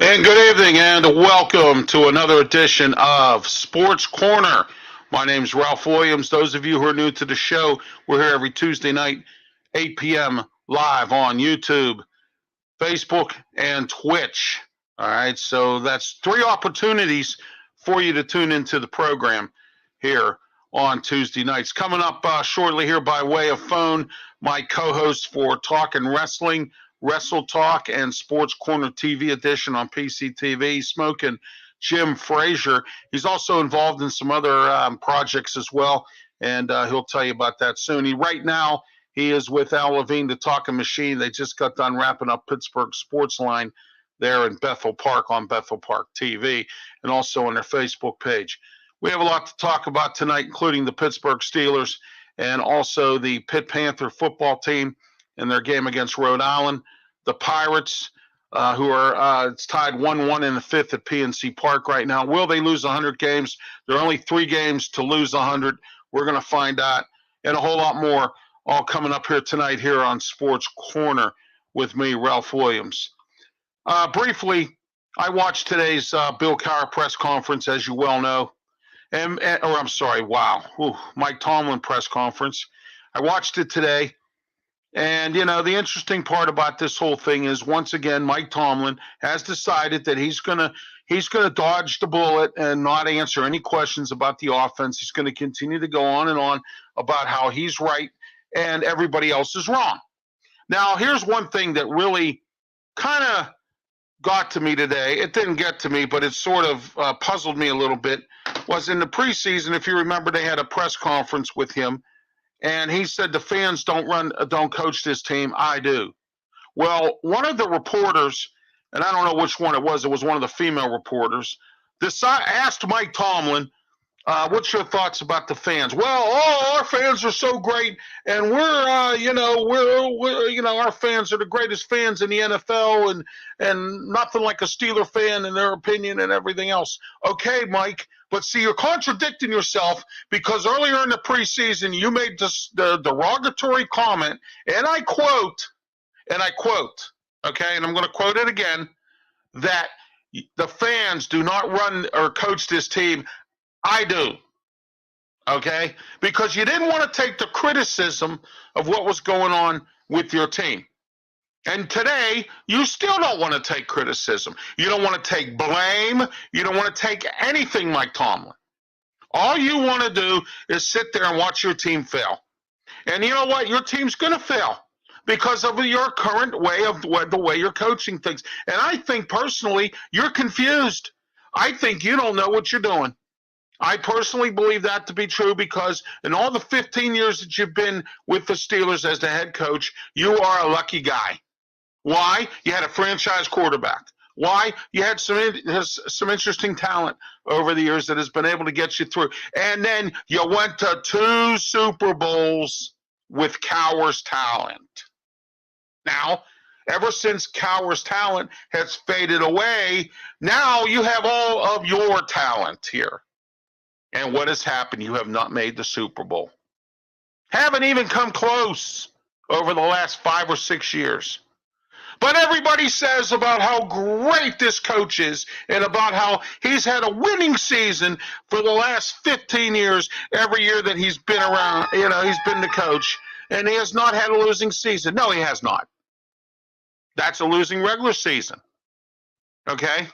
And good evening and welcome to another edition of Sports Corner. My name's Ralph Williams. Those of you who are new to the show, we're here every Tuesday night, 8 p.m. live on YouTube, Facebook, and Twitch. All right, so that's three opportunities for you to tune into the program here on Tuesday nights. Coming up shortly here by way of phone, my co-host for Talking Wrestling, Wrestle Talk, and Sports Corner TV edition on PCTV, Smokin' Jim FRAZIER. He's also involved in some other projects as well, and he'll tell you about that soon. Right now, he is with Al Levine, the Talking Machine. They just got done wrapping up Pittsburgh Sports Line there in Bethel Park on Bethel Park TV and also on their Facebook page. We have a lot to talk about tonight, including the Pittsburgh Steelers and also the Pitt Panther football team in their game against Rhode Island. The Pirates, who are it's tied 1-1 in the fifth at PNC Park right now. Will they lose 100 games? There are only 3 games to lose 100. We're going to find out, and a whole lot more all coming up here tonight here on Sports Corner with me, Ralph Williams. Briefly, I watched today's Bill Cowher press conference, as you well know. Mike Tomlin press conference. I watched it today. And, you know, the interesting part about this whole thing is, once again, Mike Tomlin has decided that he's gonna dodge the bullet and not answer any questions about the offense. He's going to continue to go on and on about how he's right and everybody else is wrong. Now, here's one thing that really kind of got to me today. It didn't get to me, but it sort of puzzled me a little bit. Was in the preseason, if you remember, they had a press conference with him. And he said the fans don't coach this team. I do. Well, one of the reporters, and I don't know which one it was one of the female reporters, asked Mike Tomlin, what's your thoughts about the fans? Well, our fans are so great, and we're our fans are the greatest fans in the NFL, and nothing like a Steeler fan in their opinion and everything else. Okay, Mike. But see, you're contradicting yourself, because earlier in the preseason you made the derogatory comment, and I quote, okay, and I'm going to quote it again, that the fans do not run or coach this team. I do, okay, because you didn't want to take the criticism of what was going on with your team. And today, you still don't want to take criticism. You don't want to take blame. You don't want to take anything, Mike Tomlin. All you want to do is sit there and watch your team fail. And you know what? Your team's going to fail because of your current way of the way you're coaching things. And I think, personally, you're confused. I think you don't know what you're doing. I personally believe that to be true, because in all the 15 years that you've been with the Steelers as the head coach, you are a lucky guy. Why? You had a franchise quarterback. Why? You had some interesting talent over the years that has been able to get you through. And then you went to 2 Super Bowls with Cowher's talent. Now, ever since Cowher's talent has faded away, now you have all of your talent here. And what has happened? You have not made the Super Bowl. Haven't even come close over the last 5 or 6 years. But everybody says about how great this coach is and about how he's had a winning season for the last 15 years, every year that he's been around, he's been the coach, and he has not had a losing season. No, he has not. That's a losing regular season. Okay?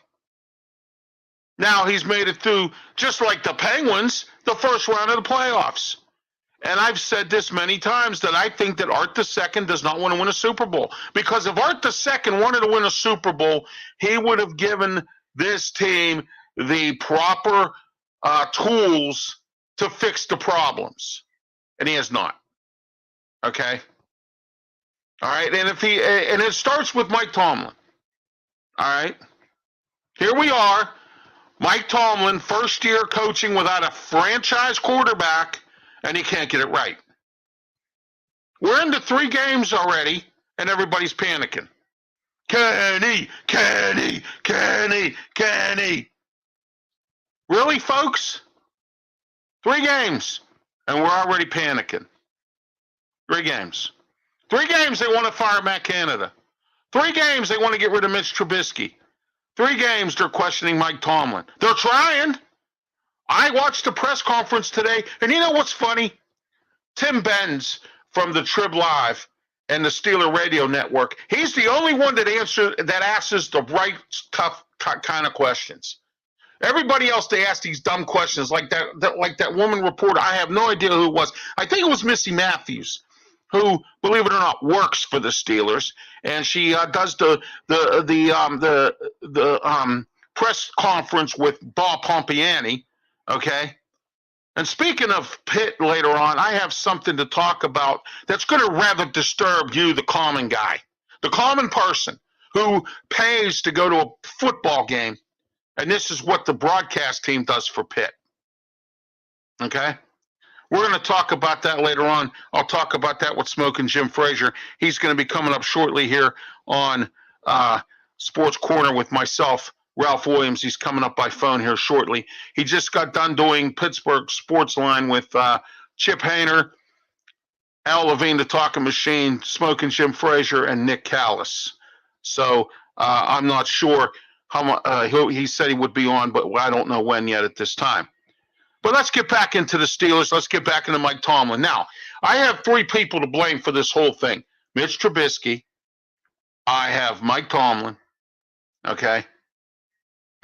Now he's made it through, just like the Penguins, the first round of the playoffs. And I've said this many times, that I think that Art II does not want to win a Super Bowl. Because if Art II wanted to win a Super Bowl, he would have given this team the proper tools to fix the problems. And he has not. Okay? All right? And it starts with Mike Tomlin. All right? Here we are. Mike Tomlin, first year coaching without a franchise quarterback, and he can't get it right. We're into 3 games already, and everybody's panicking. Kenny. Really, folks? 3 games, and we're already panicking. 3 games. 3 games they want to fire Matt Canada. 3 games they want to get rid of Mitch Trubisky. 3 games they're questioning Mike Tomlin. They're trying. I watched the press conference today, and you know what's funny? Tim Benz from the Trib Live and the Steeler Radio Network, he's the only one that asks the right, tough kind of questions. Everybody else, they ask these dumb questions like that woman reporter. I have no idea who it was. I think it was Missy Matthews, who, believe it or not, works for the Steelers, and she does the press conference with Bob Pompiani. Okay. And speaking of Pitt later on, I have something to talk about that's going to rather disturb you, the common guy, the common person who pays to go to a football game. And this is what the broadcast team does for Pitt. Okay? We're going to talk about that later on. I'll talk about that with Smokin' Jim Frazier. He's going to be coming up shortly here on Sports Corner with myself, Ralph Williams. He's coming up by phone here shortly. He just got done doing Pittsburgh Sports Line with Chip Hayner, Al Levine, the Talking Machine, Smokin' Jim Frazier, and Nick Callis. So I'm not sure how much he said he would be on, but I don't know when yet at this time. But let's get back into the Steelers. Let's get back into Mike Tomlin. Now, I have 3 people to blame for this whole thing. Mitch Trubisky, I have Mike Tomlin, okay,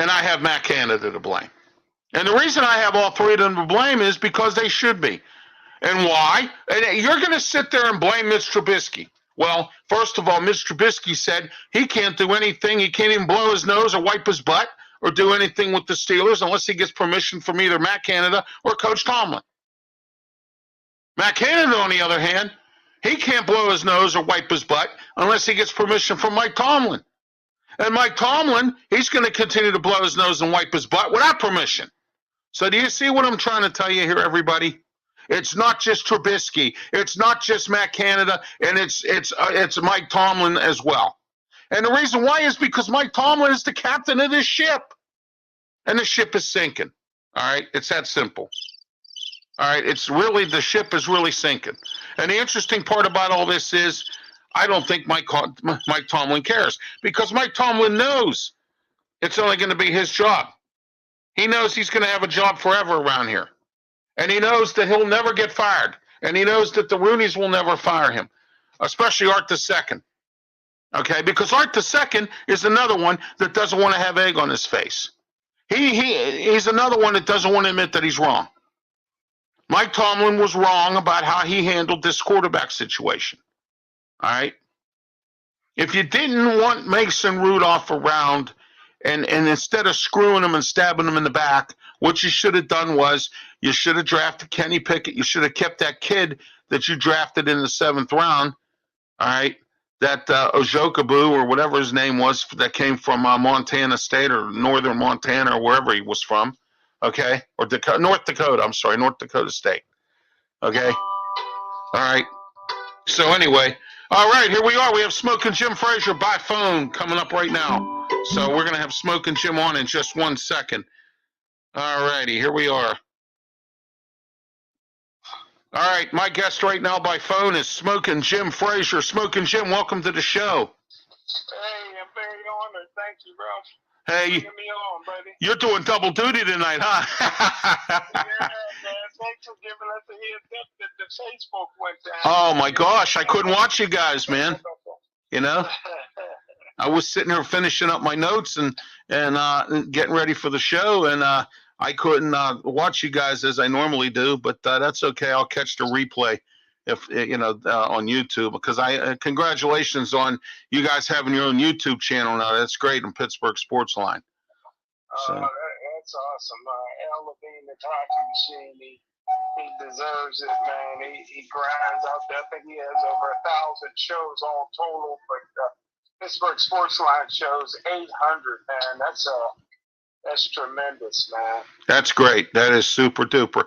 and I have Matt Canada to blame. And the reason I have all 3 of them to blame is because they should be. And why? And you're going to sit there and blame Mitch Trubisky. Well, first of all, Mitch Trubisky said he can't do anything. He can't even blow his nose or wipe his butt or do anything with the Steelers unless he gets permission from either Matt Canada or Coach Tomlin. Matt Canada, on the other hand, he can't blow his nose or wipe his butt unless he gets permission from Mike Tomlin. And Mike Tomlin, he's going to continue to blow his nose and wipe his butt without permission. So do you see what I'm trying to tell you here, everybody? It's not just Trubisky. It's not just Matt Canada, and it's Mike Tomlin as well. And the reason why is because Mike Tomlin is the captain of this ship. And the ship is sinking. All right? It's that simple. All right? The ship is really sinking. And the interesting part about all this is I don't think Mike Tomlin cares because Mike Tomlin knows it's only going to be his job. He knows he's going to have a job forever around here. And he knows that he'll never get fired. And he knows that the Rooneys will never fire him, especially Art II. Okay? Because Art II is another one that doesn't want to have egg on his face. He's another one that doesn't want to admit that he's wrong. Mike Tomlin was wrong about how he handled this quarterback situation. All right? If you didn't want Mason Rudolph around and instead of screwing him and stabbing him in the back, what you should have done was you should have drafted Kenny Pickett. You should have kept that kid that you drafted in the 7th round, all right, that Ojokabu or whatever his name was that came from Montana State or northern Montana or wherever he was from, okay, or North Dakota State, okay, all right. So anyway, all right, here we are. We have Smokin' Jim Frazier by phone coming up right now. So we're going to have Smokin' Jim on in just 1 second. All righty, here we are. All right, my guest right now by phone is Smokin' Jim Frazier. Smokin' Jim, welcome to the show. Hey, I'm very honored. Thank you, Ralph. Hey, bringing me on, buddy. You're doing double duty tonight, huh? Yeah, man. Thanks for giving us a heads up that the Facebook went down. Oh my gosh, I couldn't watch you guys, man. You know, I was sitting here finishing up my notes and getting ready for the show, and I couldn't watch you guys as I normally do, but that's okay. I'll catch the replay if on YouTube, because congratulations on you guys having your own YouTube channel now. That's great in Pittsburgh Sports Line. So. That's awesome. Al Levine, the Talking Machine, he deserves it, man. He grinds out there. I think he has over 1,000 shows all total, but Pittsburgh Sports Line shows 800, man. That's tremendous, man. That's great. That is super duper.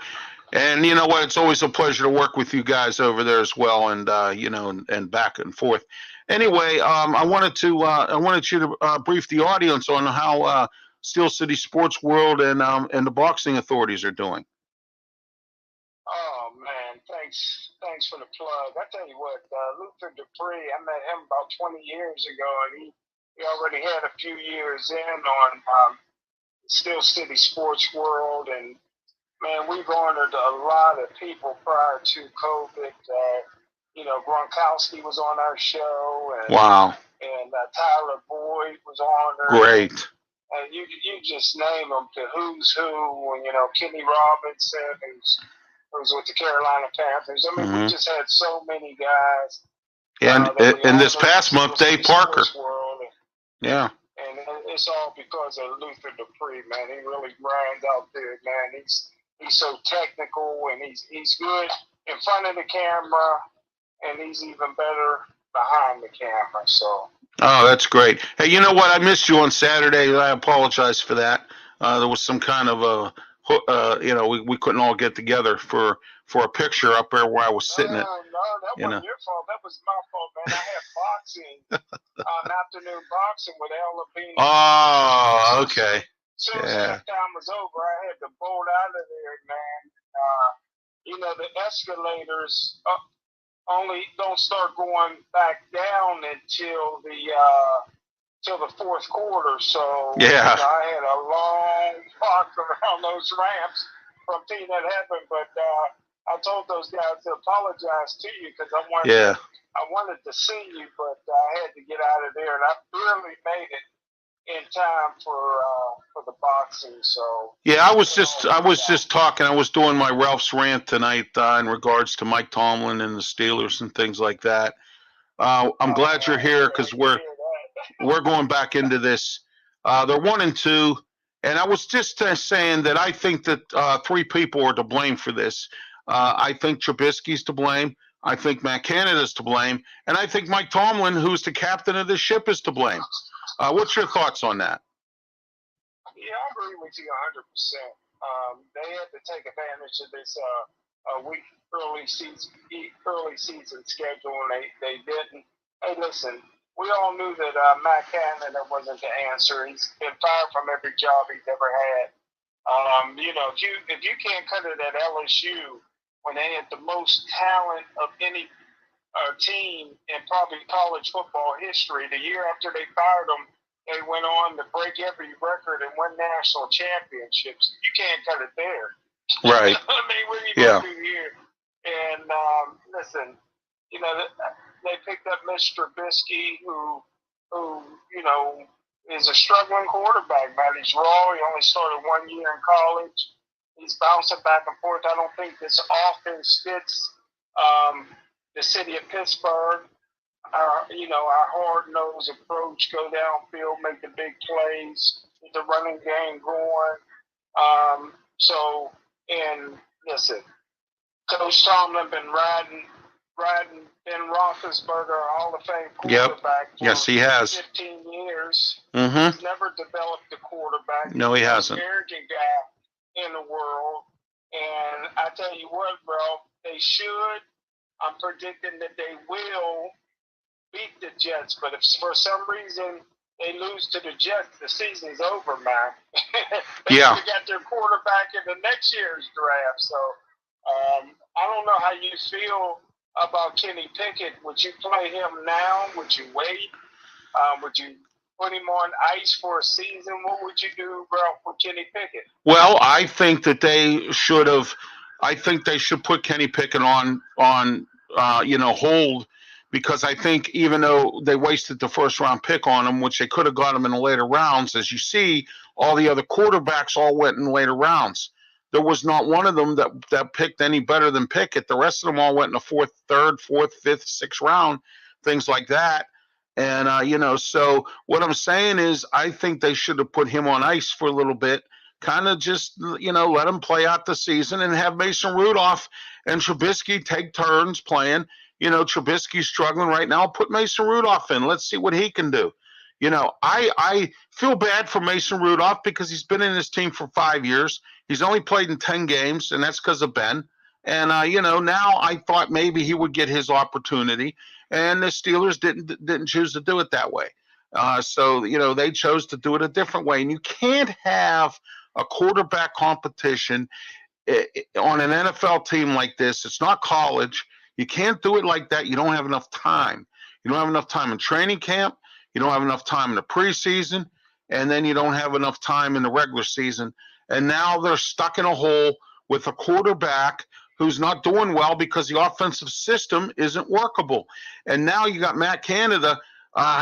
And you know what? It's always a pleasure to work with you guys over there as well, and and back and forth. Anyway, I wanted you to brief the audience on how Steel City Sports World and the boxing authorities are doing. Oh man, thanks for the plug. I tell you what, Luther Dupree, I met him about 20 years ago, and he already had a few years in on Steel City Sports World, and man, we've honored a lot of people prior to COVID. Gronkowski was on our show, and Wow. and Tyler Boyd was honored. Great. And you just name them, the who's who, and Kenny Robinson, who's with the Carolina Panthers. I mean, we just had so many guys. And this past month, Dave Parker. Yeah. And it's all because of Luther Dupree, man. He really grinds out there, man. He's so technical, and he's good in front of the camera, and he's even better behind the camera. So. Oh, that's great. Hey, you know what? I missed you on Saturday. I apologize for that. There was some kind of we couldn't all get together for a picture up there where I was sitting at. No, that wasn't your fault. That was my fault, man. I had boxing, afternoon boxing with Ella Bean. Oh, okay. So that time was over. I had to bolt out of there, man. The escalators only don't start going back down until the fourth quarter. So yeah, I had a long walk around those ramps from seeing that happen. But I told those guys to apologize to you because I wanted to see you, but I had to get out of there, and I barely made it in time for the boxing. So yeah, I was just talking. I was doing my Ralph's rant tonight in regards to Mike Tomlin and the Steelers and things like that. I'm glad you're here because we're going back into this. They're 1-2, and I was just saying that I think that three people are to blame for this. I think Trubisky's to blame. I think Matt Canada's to blame, and I think Mike Tomlin, who's the captain of the ship, is to blame. What's your thoughts on that? Yeah, I agree with you 100%. They had to take advantage of this week early season schedule, and they didn't. Hey, listen, we all knew that Matt Canada wasn't the answer. He's been fired from every job he's ever had. If you can't cut it at LSU when they had the most talent of any team in probably college football history, the year after they fired him, they went on to break every record and win national championships. You can't cut it there. Right. I mean, what are you going to do here? And listen, they picked up Mr. Trubisky, who is a struggling quarterback, man. He's raw. He only started 1 year in college. He's bouncing back and forth. I don't think this offense fits the city of Pittsburgh. Our hard-nosed approach, go downfield, make the big plays, get the running game going. Listen, Coach Tomlin been riding Ben Roethlisberger, Hall of Fame quarterback. Yep. Yes, he has. 15 years. Mm-hmm. He's never developed a quarterback. No, he hasn't. He's the most arrogant guy in the world. And I tell you what, bro, they should. I'm predicting that they will beat the Jets. But if for some reason they lose to the Jets, the season's over, man. They got their quarterback in the next year's draft. So I don't know how you feel about Kenny Pickett. Would you play him now? Would you wait? Would you put him on ice for a season? What would you do, bro, for Kenny Pickett? Well, I think that they should have. I think they should put Kenny Pickett on hold, because I think even though they wasted the first round pick on him, which they could have got him in the later rounds, as you see, all the other quarterbacks all went in later rounds. There was not one of them that picked any better than Pickett. The rest of them all went in the third, fourth, fifth, sixth round, things like that. And, so what I'm saying is I think they should have put him on ice for a little bit, kind of just, let him play out the season and have Mason Rudolph and Trubisky take turns playing. Trubisky's struggling right now. Put Mason Rudolph in. Let's see what he can do. I feel bad for Mason Rudolph because he's been in this team for 5 years. He's only played in 10 games, and that's because of Ben. And, now I thought maybe he would get his opportunity, and the Steelers didn't choose to do it that way. So they chose to do it a different way. And you can't have a quarterback competition on an NFL team like this. It's not college. You can't do it like that. You don't have enough time. You don't have enough time in training camp. You don't have enough time in the preseason, and then you don't have enough time in the regular season. And now they're stuck in a hole with a quarterback who's not doing well because the offensive system isn't workable. And now you got Matt Canada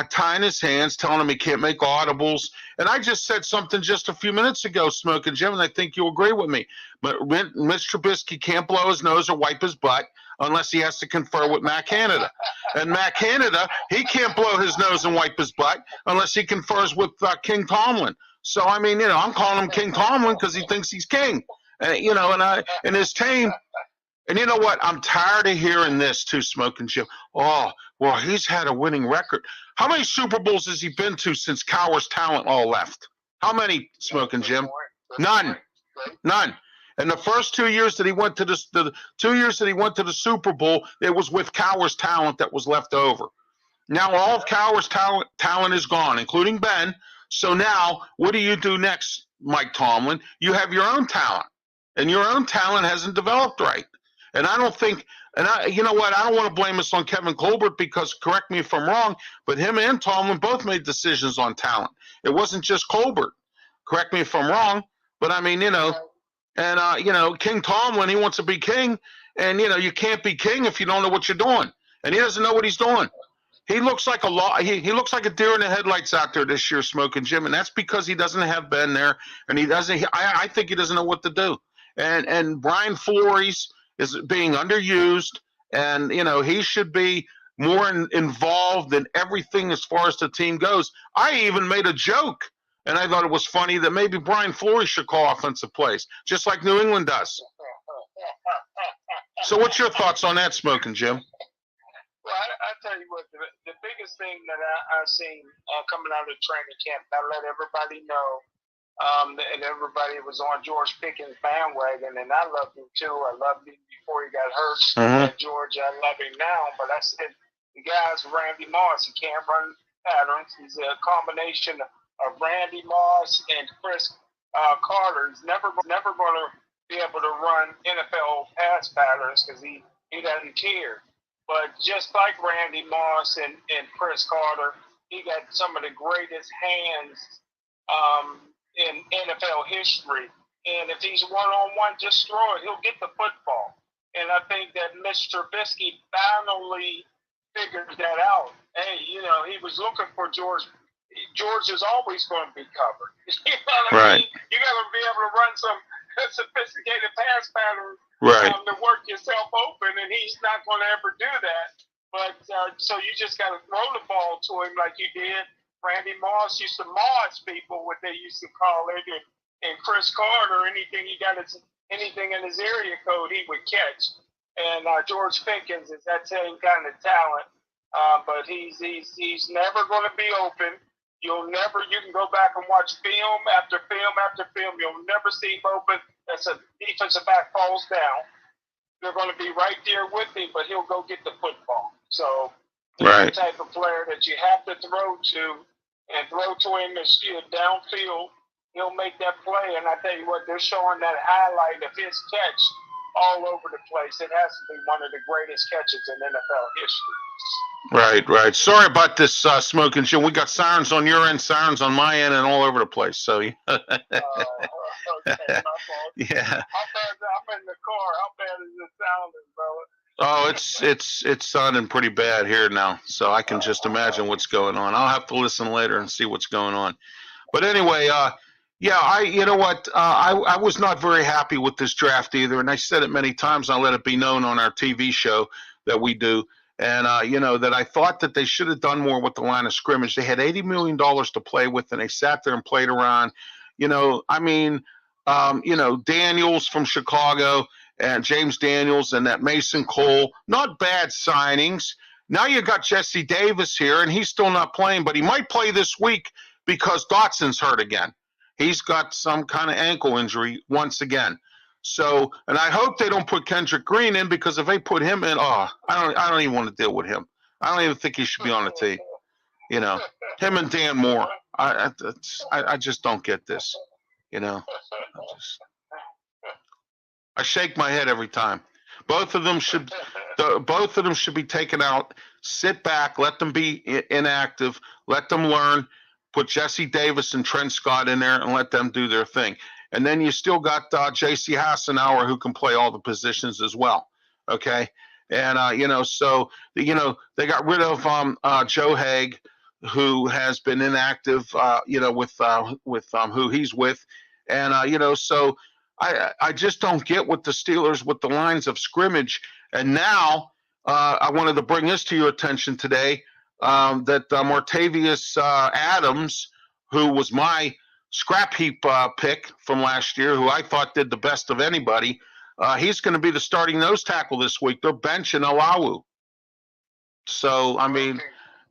tying his hands, telling him he can't make audibles. And I just said something just a few minutes ago, Smoking Jim, and I think you'll agree with me. But Mitch Trubisky can't blow his nose or wipe his butt unless he has to confer with Matt Canada. And Matt Canada, he can't blow his nose and wipe his butt unless he confers with King Tomlin. So, I mean, I'm calling him King Tomlin because he thinks he's king. And his team. And you know what? I'm tired of hearing this too, Smoking Jim. Oh, well, he's had a winning record. How many Super Bowls has he been to since Cowher's talent all left? How many, Smoking Jim? None. None. And the first 2 years that he went to the 2 years that he went to the Super Bowl, it was with Cowher's talent that was left over. Now all of Cowher's talent is gone, including Ben. So now, what do you do next, Mike Tomlin? You have your own talent, and your own talent hasn't developed right. And I don't think, you know what? I don't want to blame this on Kevin Colbert because, correct me if I'm wrong, but him and Tomlin both made decisions on talent. It wasn't just Colbert. Correct me if I'm wrong, but I mean, King Tomlin, he wants to be king, and you can't be king if you don't know what you're doing, and he doesn't know what he's doing. He looks like he looks like a deer in the headlights out there this year, Smoking Jim, and that's because he doesn't have Ben there, and he doesn't. I think he doesn't know what to do, and Brian Flores is being underused, and he should be more involved in everything as far as the team goes. I even made a joke, and I thought it was funny that maybe Brian Flores should call offensive plays, just like New England does. So what's your thoughts on that, Smoking Jim? Well, I tell you what, the biggest thing that I've seen coming out of training camp, I let everybody know, and everybody was on George Pickens' bandwagon, and I loved him too. I loved him before he got hurt at Georgia. I love him now, but I said the guy's Randy Moss. He can't run patterns. He's a combination of Randy Moss and Chris Carter. He's never going to be able to run NFL pass patterns because he doesn't care. But just like Randy Moss and Chris Carter, he got some of the greatest hands in NFL history. And if he's one-on-one, just throw it. He'll get the football. And I think that Mr. Trubisky finally figured that out. Hey, he was looking for George. George is always going to be covered. You know what I mean? You got to be able to run some sophisticated pass patterns to work yourself open, and he's not going to ever do that. But so you just got to throw the ball to him like you did. Randy Moss used to moss people, what they used to call it, and Chris Carter, anything in his area code, he would catch. And George Pickens is that same kind of talent, but he's never going to be open. You can go back and watch film after film after film. You'll never see him open. As a defensive back falls down, they're going to be right there with him, but he'll go get the football. So he's the type of player that you have to throw to, and throw to him is downfield. He'll make that play, and I tell you what, they're showing that highlight of his catch all over the place. It has to be one of the greatest catches in NFL history. Right. Sorry about this, Smoking Jim. We got sirens on your end, sirens on my end, and all over the place. So, okay, my fault. Yeah. I'm in the car. How bad is it sounding, brother? Oh, it's sounding pretty bad here now. So I can just imagine what's going on. I'll have to listen later and see what's going on. But anyway, you know what? I was not very happy with this draft either, and I said it many times. I let it be known on our TV show that we do. And, that I thought that they should have done more with the line of scrimmage. They had $80 million to play with, and they sat there and played around. Daniels from Chicago and James Daniels and that Mason Cole, not bad signings. Now you got Jesse Davis here, and he's still not playing, but he might play this week because Dotson's hurt again. He's got some kind of ankle injury once again. So, and I hope they don't put Kendrick Green in, because if they put him in, I don't even want to deal with him. I don't even think he should be on the team. Him and Dan Moore. I just don't get this. I shake my head every time. Both of them should be taken out sit back, let them be inactive, let them learn, put Jesse Davis and Trent Scott in there and let them do their thing. And then you still got J.C. Hassenauer who can play all the positions as well. Okay. And, so, they got rid of Joe Haig, who has been inactive, with who he's with. And, so I just don't get what the Steelers with the lines of scrimmage. And now I wanted to bring this to your attention today, that Martavius Adams, who was my scrap heap pick from last year, who I thought did the best of anybody, he's going to be the starting nose tackle this week. They're benching Olawu. So, I mean,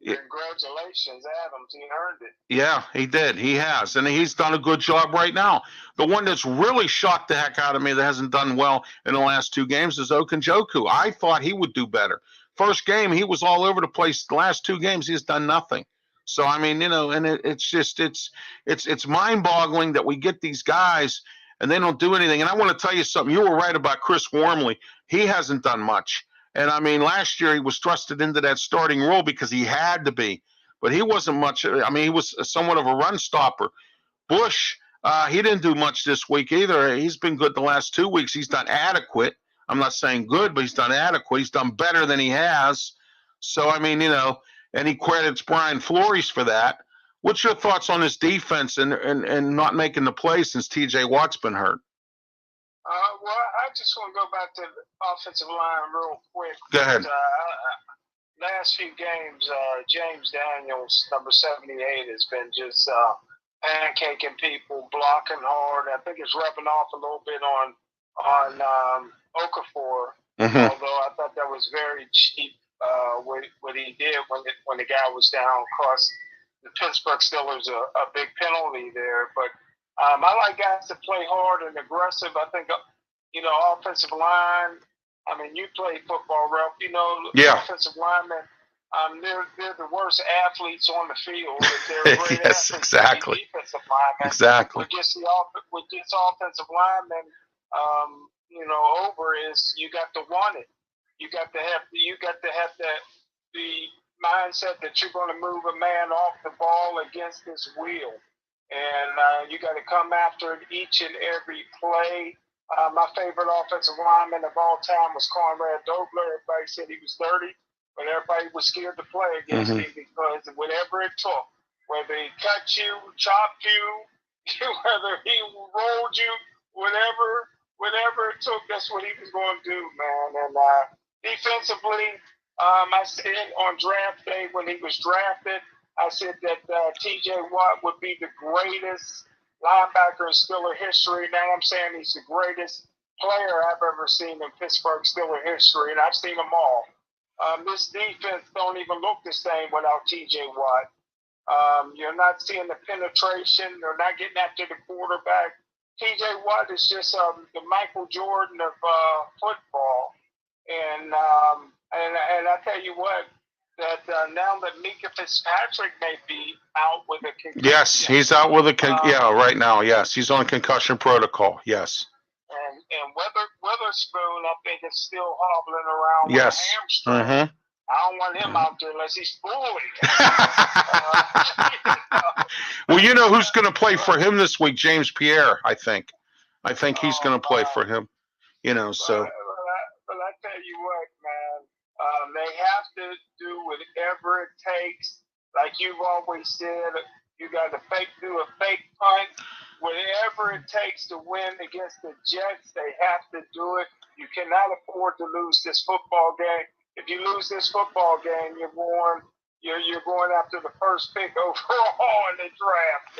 congratulations, Adams. He earned it. Yeah, he did. He has. And he's done a good job right now. The one that's really shocked the heck out of me that hasn't done well in the last 2 games is Okunjoku. I thought he would do better. First game, he was all over the place. The last 2 games, he's done nothing. So, I mean, and it's mind-boggling that we get these guys and they don't do anything. And I want to tell you something. You were right about Chris Wormley. He hasn't done much. And, I mean, last year he was thrusted into that starting role because he had to be. But he wasn't much. I mean, he was somewhat of a run stopper. Bush, he didn't do much this week either. He's been good the last 2 weeks. He's done adequate. I'm not saying good, but he's done adequate. He's done better than he has. So, I mean, and he credits Brian Flores for that. What's your thoughts on his defense and not making the play since TJ Watt's been hurt? Well, I just want to go back to the offensive line real quick. Go ahead. Last few games, James Daniels, number 78, has been just pancaking people, blocking hard. I think it's rubbing off a little bit on Okafor, although I thought that was very cheap what he did when the guy was down. Cost the Pittsburgh Steelers a big penalty there. But I like guys that play hard and aggressive. I think, offensive line, I mean, you play football, Ralph. Yeah. Offensive linemen, they're the worst athletes on the field. They're great yes, athletes. exactly. Defensive linemen. Exactly. What gets offensive linemen, over is you got to want it. You got to have the mindset that you're going to move a man off the ball against his will, and you got to come after it each and every play. My favorite offensive lineman of all time was Conrad Dobler. Everybody said he was 30, but everybody was scared to play against him because whatever it took, whether he cut you, chopped you, whether he rolled you, whatever it took, that's what he was going to do, man. And defensively, I said on draft day when he was drafted, I said that T.J. Watt would be the greatest linebacker in Steeler history. Now I'm saying he's the greatest player I've ever seen in Pittsburgh Steeler history, and I've seen them all. This defense don't even look the same without T.J. Watt. You're not seeing the penetration. They're not getting after the quarterback. T.J. Watt is just the Michael Jordan of football. And I tell you what, that now that Mika Fitzpatrick may be out with a concussion. Yes, he's out with a right now. Yes, he's on concussion protocol. Yes. And Witherspoon, I think, is still hobbling around with a hamstring. I don't want him out there unless he's 40. Well, you know who's going to play for him this week? James Pierre, I think. I think he's going to play for him. So. But I tell you what, man, they have to do whatever it takes. Like you've always said, you got to do a fake punt. Whatever it takes to win against the Jets, they have to do it. You cannot afford to lose this football game. If you lose this football game, you're going after the first pick overall in the draft.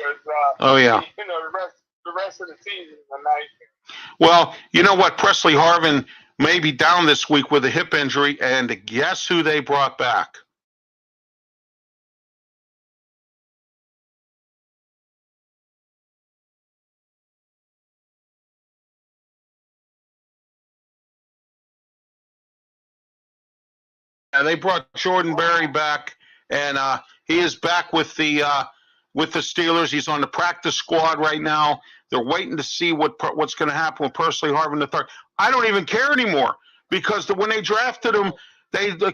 The rest of the season is a nightmare. Well, you know what? Presley Harvin may be down this week with a hip injury, and guess who they brought back? They brought Jordan Berry back, and he is back with the Steelers. He's on the practice squad right now. They're waiting to see what's going to happen with Presley Harvin III. I don't even care anymore because when they drafted him,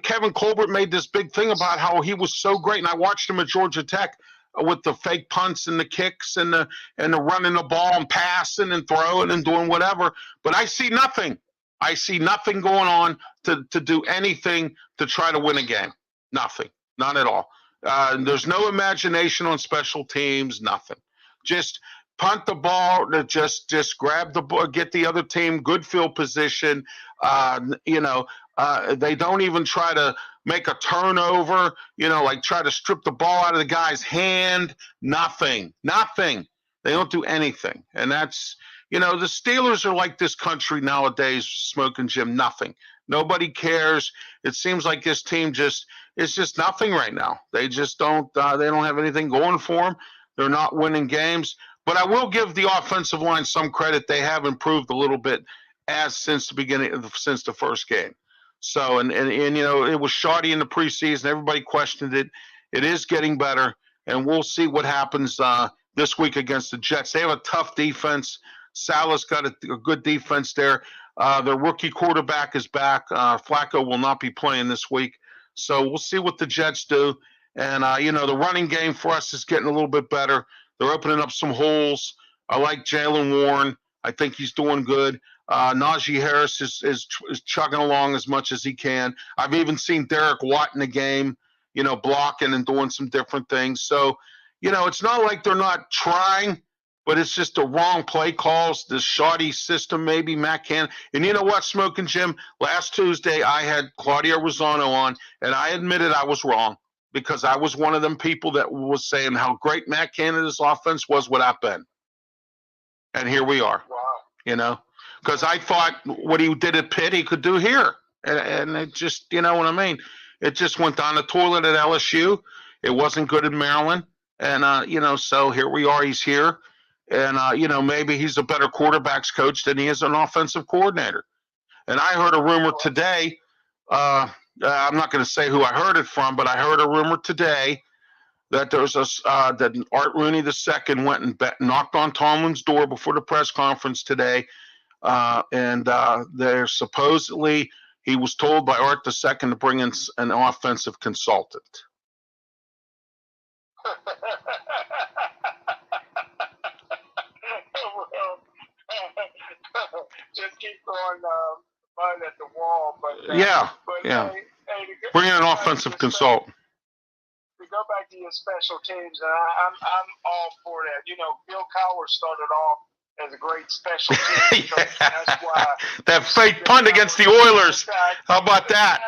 Kevin Colbert made this big thing about how he was so great, and I watched him at Georgia Tech with the fake punts and the kicks and the running the ball and passing and throwing and doing whatever. But I see nothing. I see nothing going on to do anything to try to win a game. Nothing. None at all. There's no imagination on special teams. Nothing. Just punt the ball. Just grab the ball. Get the other team good field position. They don't even try to make a turnover. Like try to strip the ball out of the guy's hand. Nothing. They don't do anything, and that's. The Steelers are like this country nowadays, Smoking Jim, nothing. Nobody cares. It seems like this team it's just nothing right now. They just don't they don't have anything going for them. They're not winning games. But I will give the offensive line some credit. They have improved a little bit since the first game. So, and it was shoddy in the preseason. Everybody questioned it. It is getting better, and we'll see what happens this week against the Jets. They have a tough defense. Salah's got a good defense there. Their rookie quarterback is back. Flacco will not be playing this week. So we'll see what the Jets do. And, the running game for us is getting a little bit better. They're opening up some holes. I like Jaylen Warren. I think he's doing good. Najee Harris is chugging along as much as he can. I've even seen Derek Watt in the game, blocking and doing some different things. So, it's not like they're not trying. But it's just the wrong play calls, the shoddy system, maybe Matt Cannon. And you know what, Smoking Jim? Last Tuesday, I had Claudio Rosano on, and I admitted I was wrong because I was one of them people that was saying how great Matt Canada's offense was without Ben. And here we are, because I thought what he did at Pitt, he could do here. And it just, you know what I mean? It just went down the toilet at LSU. It wasn't good in Maryland. And, so here we are. He's here. And, maybe he's a better quarterbacks coach than he is an offensive coordinator. And I heard a rumor today. I'm not going to say who I heard it from, but I heard a rumor today that that Art Rooney II went and knocked on Tomlin's door before the press conference today. And they're supposedly he was told by Art II to bring in an offensive consultant. Just keep throwing mud at the wall. But yeah. Hey, bring in an offensive consultant. To go back to your special teams, and I'm all for that. Bill Cowher started off as a great special team coach. That's why that fake punt against the Oilers. How about that?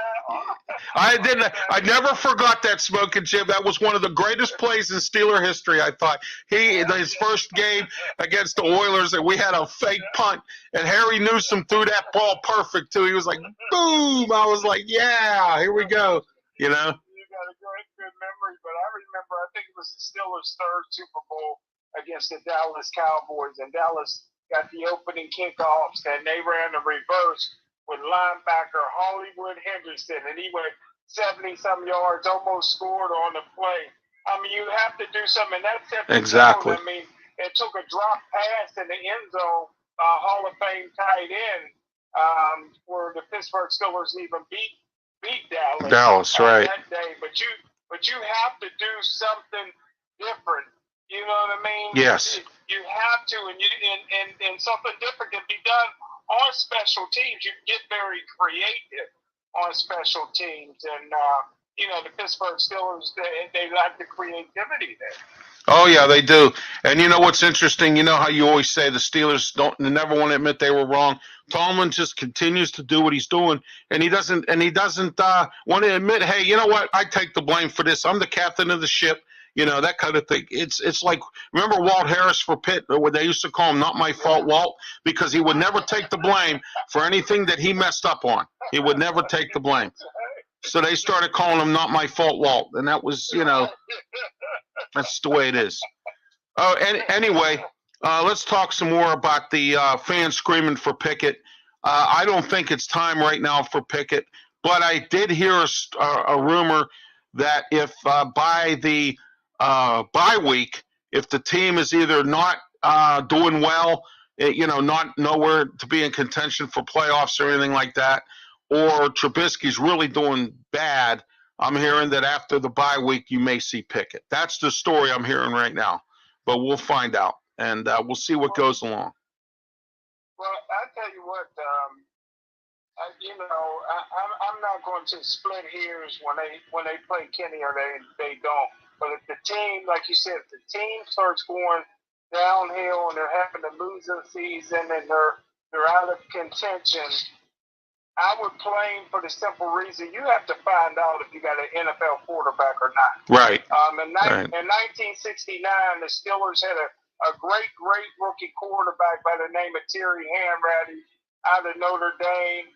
I never forgot that, Smoking Jim. That was one of the greatest plays in Steeler history, I thought. His first game against the Oilers, and we had a fake punt, and Harry Newsome threw that ball perfect, too. He was like, boom! I was like, yeah, here we go. You got a good memory, but I remember, I think it was the Steelers' third Super Bowl against the Dallas Cowboys, and Dallas got the opening kickoffs, and they ran a reverse with linebacker Hollywood Henderson, and he went 70-some yards, almost scored on the play. I mean, you have to do something. And that set the exactly. tone. I mean, it took a drop pass in the end zone, Hall of Fame tight end, where the Pittsburgh Steelers even beat Dallas right. that day. But you have to do something different. You know what I mean? Yes. You have to, and something different can be done on special teams. You can get very creative on special teams, and the Pittsburgh Steelers, they like the creativity there. Oh yeah, they do. And you know what's interesting? You know how you always say the Steelers never want to admit they were wrong. Tomlin just continues to do what he's doing, and he doesn't want to admit, hey, you know what? I take the blame for this. I'm the captain of the ship. That kind of thing. It's like, remember Walt Harris for Pitt, where they used to call him "Not My Fault, Walt," because he would never take the blame for anything that he messed up on. He would never take the blame. So they started calling him "Not My Fault, Walt," and that was, that's the way it is. Oh, and anyway, let's talk some more about the fans screaming for Pickett. I don't think it's time right now for Pickett, but I did hear a rumor that if by the bye week, if the team is either not doing well, not nowhere to be in contention for playoffs or anything like that, or Trubisky's really doing bad, I'm hearing that after the bye week, you may see Pickett. That's the story I'm hearing right now. But we'll find out, and we'll see what goes along. Well, I tell you what, I'm not going to split hairs when they play Kenny or they don't. But if the team, like you said, if the team starts going downhill and they're having to lose a season and they're out of contention, I would play him for the simple reason you have to find out if you got an NFL quarterback or not. Right. In 1969, the Steelers had a great rookie quarterback by the name of Terry Hanratty out of Notre Dame.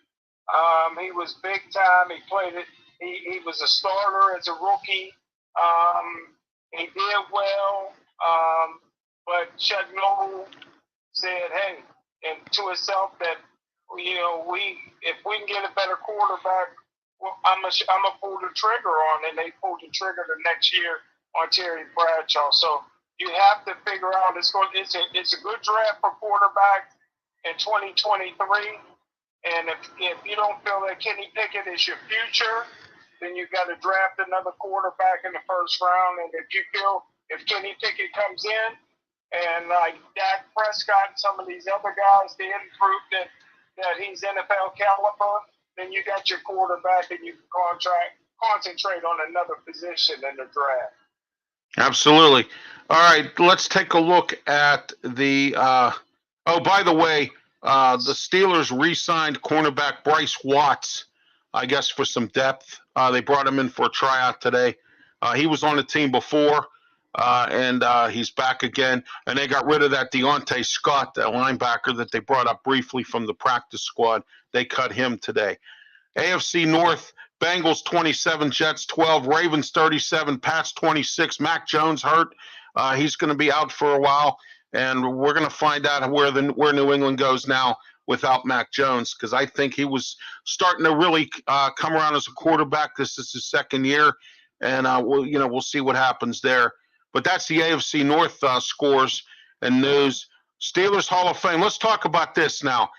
He was big time. He played it. He was a starter as a rookie. He did well. But Chuck Noll said, "Hey," and to himself that, if we can get a better quarterback, well, I'm gonna pull the trigger on, and they pulled the trigger the next year on Terry Bradshaw. So you have to figure out it's a good draft for quarterbacks in 2023. And if you don't feel that Kenny Pickett is your future, then you got to draft another quarterback in the first round. And if you feel if Kenny Pickett comes in and like Dak Prescott and some of these other guys didn't prove that he's NFL caliber, then you got your quarterback and you can concentrate on another position in the draft. Absolutely. All right, let's take a look at the by the way, the Steelers re-signed cornerback Bryce Watts, I guess, for some depth. They brought him in for a tryout today. He was on the team before, and he's back again. And they got rid of that Deontay Scott, the linebacker that they brought up briefly from the practice squad. They cut him today. AFC North, Bengals 27, Jets 12, Ravens 37, Pats 26. Mac Jones hurt. He's going to be out for a while, and we're going to find out where New England goes now without Mac Jones, because I think he was starting to really come around as a quarterback. This is his second year, and we'll see what happens there. But that's the AFC North scores and news. Steelers Hall of Fame. Let's talk about this now.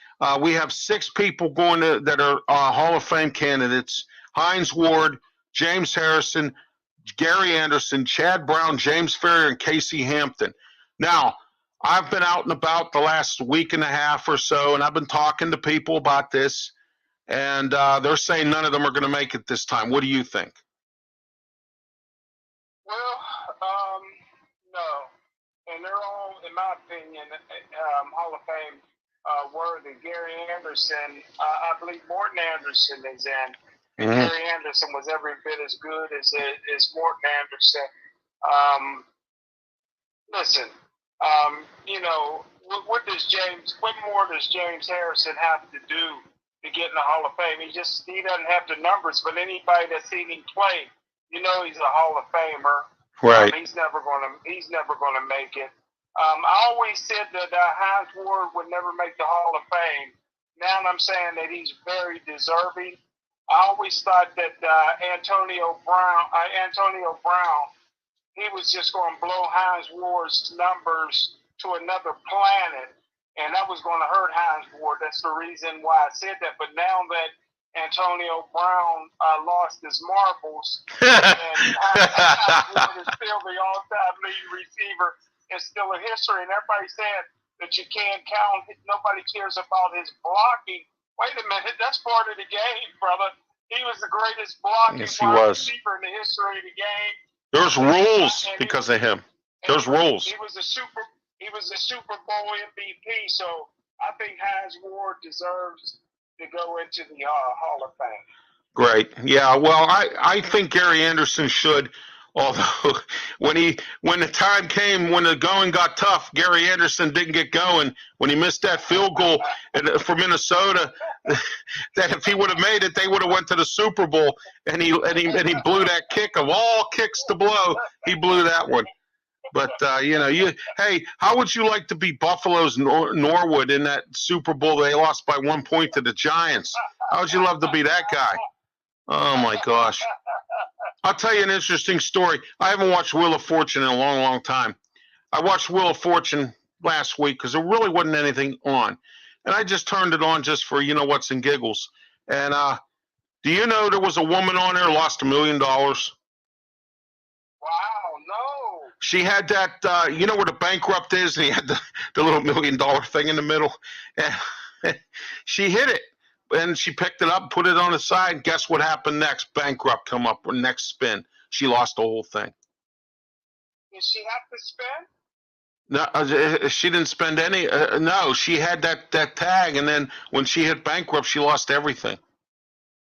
We have 6 people that are Hall of Fame candidates: Hines Ward, James Harrison, Gary Anderson, Chad Brown, James Ferrier, and Casey Hampton. Now, I've been out and about the last week and a half or so, and I've been talking to people about this, and they're saying none of them are going to make it this time. What do you think? Well, no. And they're all, in my opinion, Hall of Fame worthy. Gary Anderson, I believe Morton Anderson is in. And Gary Anderson was every bit as good as Morton Anderson. Listen, what more does James Harrison have to do to get in the Hall of Fame? He doesn't have the numbers, but anybody that's seen him play, he's a Hall of Famer. Right. He's never gonna make it. I always said that Hines Ward would never make the Hall of Fame. Now I'm saying that he's very deserving. I always thought that Antonio Brown, he was just going to blow Hines Ward's numbers to another planet, and that was going to hurt Hines Ward. That's the reason why I said that. But now that Antonio Brown lost his marbles, and Hines Ward is still the all-time leading receiver, it's still a history, and everybody said that you can't count. Nobody cares about his blocking. Wait a minute, that's part of the game, brother. He was the greatest blocking wide receiver in the history of the game. There's rules because of him. There's rules. He was a Super Bowl MVP, so I think Hines Ward deserves to go into the Hall of Fame. Great. Yeah. Well, I think Gary Anderson should. Although when the time came, when the going got tough, Gary Anderson didn't get going when he missed that field goal for Minnesota. That if he would have made it, they would have went to the Super Bowl. And he blew that kick of all kicks to blow. He blew that one. But hey, how would you like to be Buffalo's Norwood in that Super Bowl? They lost by 1 point to the Giants. How would you love to be that guy? Oh my gosh. I'll tell you an interesting story. I haven't watched Wheel of Fortune in a long, long time. I watched Wheel of Fortune last week because there really wasn't anything on. And I just turned it on just for what's and giggles. And Do you know there was a woman on there who lost $1 million? Wow, no. She had that, you know where the bankrupt is, and he had the little $1 million thing in the middle. And she hit it, and she picked it up, put it on the side. Guess what happened next? Bankrupt come up next spin. She lost the whole thing. Did she have to spend? No, she didn't spend any. No, she had that tag, and then when she hit bankrupt, she lost everything.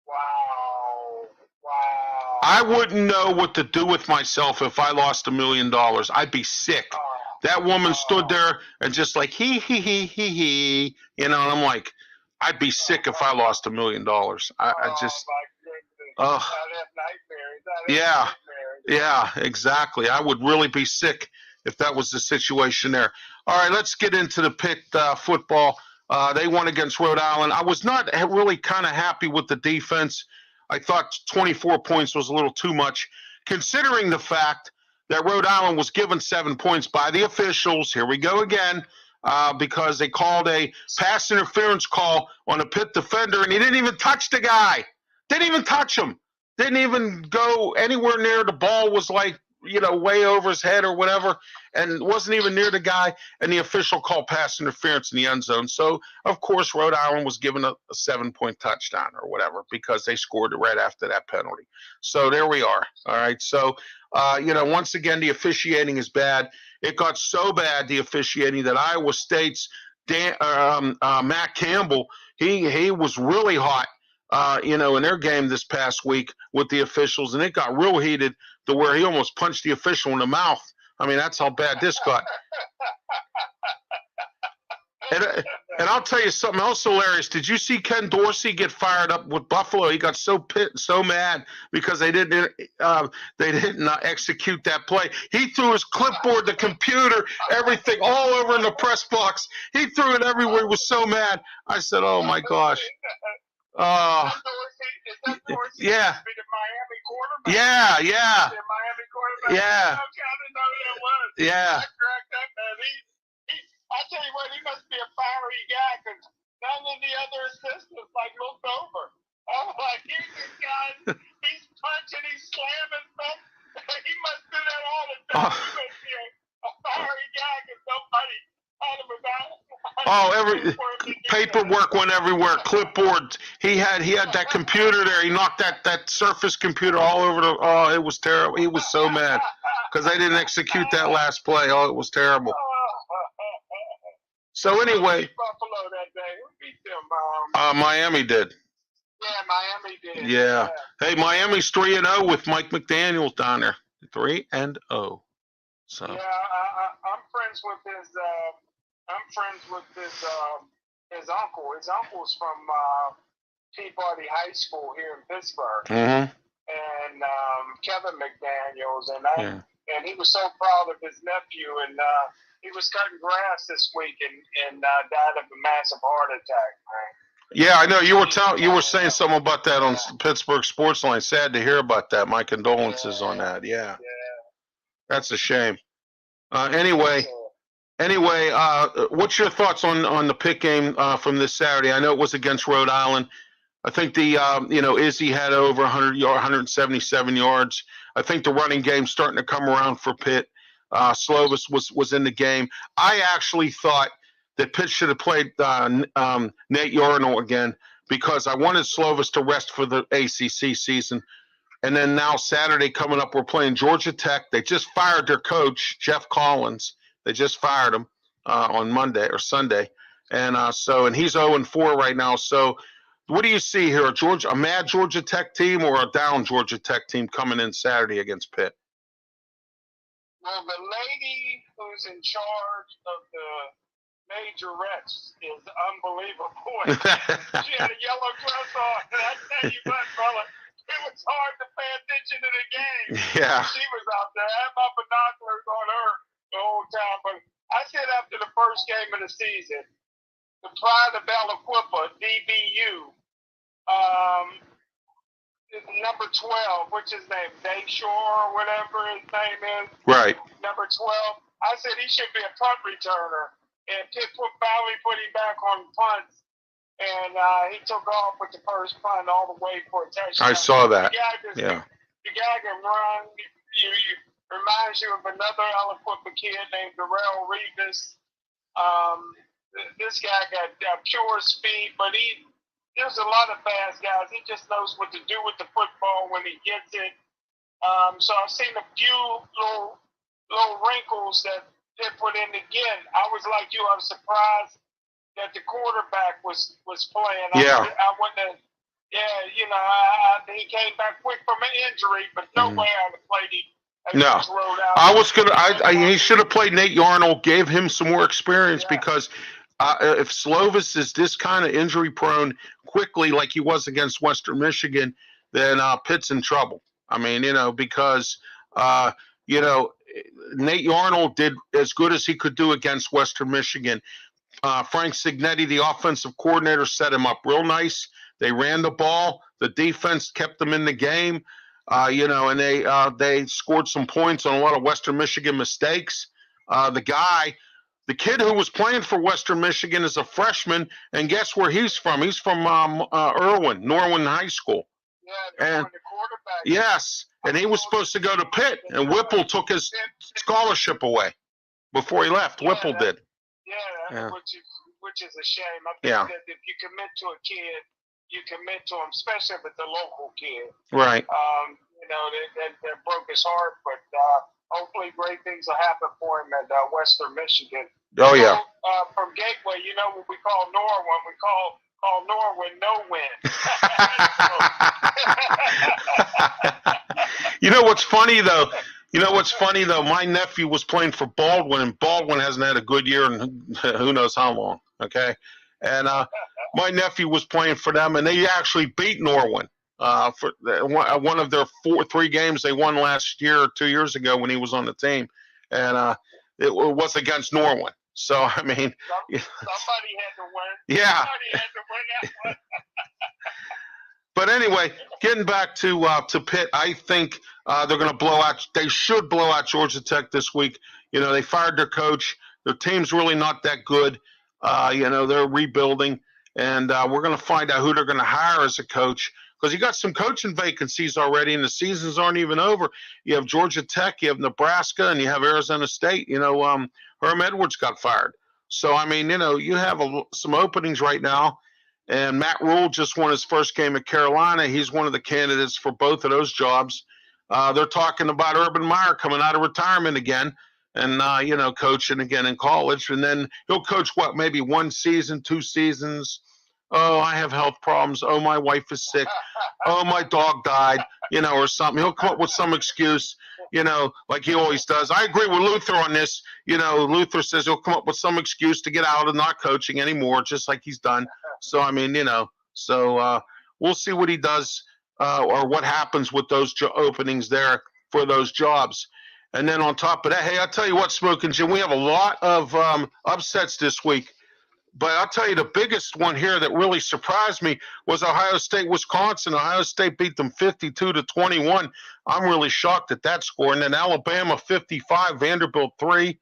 Wow. Wow. I wouldn't know what to do with myself if I lost $1 million. I'd be sick. That woman stood there and just like he, you know. And I'm like, I'd be sick if I lost $1 million. I just, my goodness. I'd have nightmares. yeah, yeah, exactly. I would really be sick if that was the situation there. All right, let's get into the Pitt football. They won against Rhode Island. I was not really kind of happy with the defense. I thought 24 points was a little too much, considering the fact that Rhode Island was given 7 points by the officials. Here we go again, because they called a pass interference call on a Pitt defender, and he didn't even touch the guy. Didn't even touch him. Didn't even go anywhere near. The ball was like, way over his head or whatever, and wasn't even near the guy, and the official called pass interference in the end zone. So, of course, Rhode Island was given a 7-point touchdown or whatever because they scored right after that penalty. So there we are. All right. So, once again, the officiating is bad. It got so bad, the officiating, that Iowa State's Matt Campbell, he was really hot, in their game this past week with the officials, and it got real heated to where he almost punched the official in the mouth. I mean, that's how bad this got. And I'll tell you something else hilarious. Did you see Ken Dorsey get fired up with Buffalo? He got so mad because they didn't execute that play. He threw his clipboard, the computer, everything all over in the press box. He threw it everywhere. He was so mad. I said, "Oh my gosh." Yeah. Yeah. Yeah. Yeah. Yeah. I tell you what, he must be a fiery guy because none of the other assistants looked over. I'm like, here's this guy, he's punching, he's slamming stuff. He must do that all the time. He must be a fiery guy because nobody had him about. Every paperwork went everywhere. Clipboard. He had that computer there. He knocked that Surface computer all over the. Oh, it was terrible. He was so mad because they didn't execute that last play. Oh, it was terrible. So anyway, Buffalo that day. Who beat them? Miami did. Yeah, Miami did. Yeah. Hey, Miami's 3-0 with Mike McDaniels down there. 3-0. So. Yeah, I'm friends with his. I'm friends with his uncle. His uncle's from Peabody High School here in Pittsburgh. Mm-hmm. And Kevin McDaniels, and he was so proud of his nephew, and he was cutting grass this week and died of a massive heart attack, man. Yeah, I know. You were saying something about that on Pittsburgh Sportsline. Sad to hear about that. My condolences on that. Yeah. That's a shame. Anyway, what's your thoughts on the Pitt game from this Saturday? I know it was against Rhode Island. I think Izzy had over 177 yards. I think the running game's starting to come around for Pitt. Slovis was in the game. I actually thought that Pitt should have played Nate Yarnell again because I wanted Slovis to rest for the ACC season. And then now Saturday coming up, we're playing Georgia Tech. They just fired their coach, Jeff Collins. They just fired him on Monday or Sunday. And and he's 0-4 right now. So what do you see here? A mad Georgia Tech team or a down Georgia Tech team coming in Saturday against Pitt? Well, the lady who's in charge of the majorettes is unbelievable. She had a yellow dress on, and I tell you what, brother, it was hard to pay attention to the game. Yeah. She was out there. I had my binoculars on her the whole time. But I said after the first game of the season, the Pride of Aliquippa, DBU, number 12, what's his name? Dave Shore or whatever his name is. Right. Number 12. I said he should be a punt returner. And Pitt finally put him back on punts. and he took off with the first punt all the way for a touchdown. I saw that. The guy can run. You reminds you of another eloquent kid named Darrell Revis. This guy got pure speed, but there's a lot of fast guys. He just knows what to do with the football when he gets it. So I've seen a few little wrinkles that they put in again. I was like you. I was surprised that the quarterback was playing. Yeah. I wouldn't have. Yeah, he came back quick from an injury, but no way I would have played him. No, I was gonna. He should have played Nate Yarnold. Gave him some more experience because if Slovis is this kind of injury prone quickly, like he was against Western Michigan, then Pitt's in trouble. I mean, because Nate Yarnold did as good as he could do against Western Michigan. Frank Signetti, the offensive coordinator, set him up real nice. They ran the ball. The defense kept them in the game. And they scored some points on a lot of Western Michigan mistakes. The kid who was playing for Western Michigan is a freshman, and guess where he's from? He's from Norwin High School. Yeah, and the quarterback. Yes, and he was supposed to go to Pitt, and Whipple took his scholarship away before he left. Whipple did. Yeah, which is a shame. I think that if you commit to a kid, you commit to him, especially if it's a local kid. Right. That broke his heart, but hopefully great things will happen for him at Western Michigan. Oh, yeah. From Gateway, what we call Norwin, we call Norwin no win. What's funny though? My nephew was playing for Baldwin, and Baldwin hasn't had a good year in who knows how long. Okay, and my nephew was playing for them, and they actually beat Norwin for one of their 3 games they won last year or 2 years ago when he was on the team, and it was against Norwin. So I mean, somebody had to win. Yeah. Somebody had to win that one. But anyway, getting back to Pitt, I think they're going to blow out. They should blow out Georgia Tech this week. They fired their coach. Their team's really not that good. They're rebuilding, and we're going to find out who they're going to hire as a coach because you got some coaching vacancies already, and the seasons aren't even over. You have Georgia Tech, you have Nebraska, and you have Arizona State. Herm Edwards got fired. So, I mean, you have some openings right now. And Matt Rule just won his first game at Carolina. He's one of the candidates for both of those jobs. They're talking about Urban Meyer coming out of retirement again and, coaching again in college. And then he'll coach, maybe 1 season, 2 seasons. Oh, I have health problems. Oh, my wife is sick. Oh, my dog died, or something. He'll come up with some excuse, like he always does. I agree with Luther on this. Luther says he'll come up with some excuse to get out of not coaching anymore, just like he's done. So, I mean, we'll see what he does or what happens with those openings there for those jobs. And then on top of that, hey, I'll tell you what, Smokin' Jim, we have a lot of upsets this week. But I'll tell you the biggest one here that really surprised me was Ohio State-Wisconsin. Ohio State beat them 52-21. I'm really shocked at that score. And then Alabama 55, Vanderbilt 3.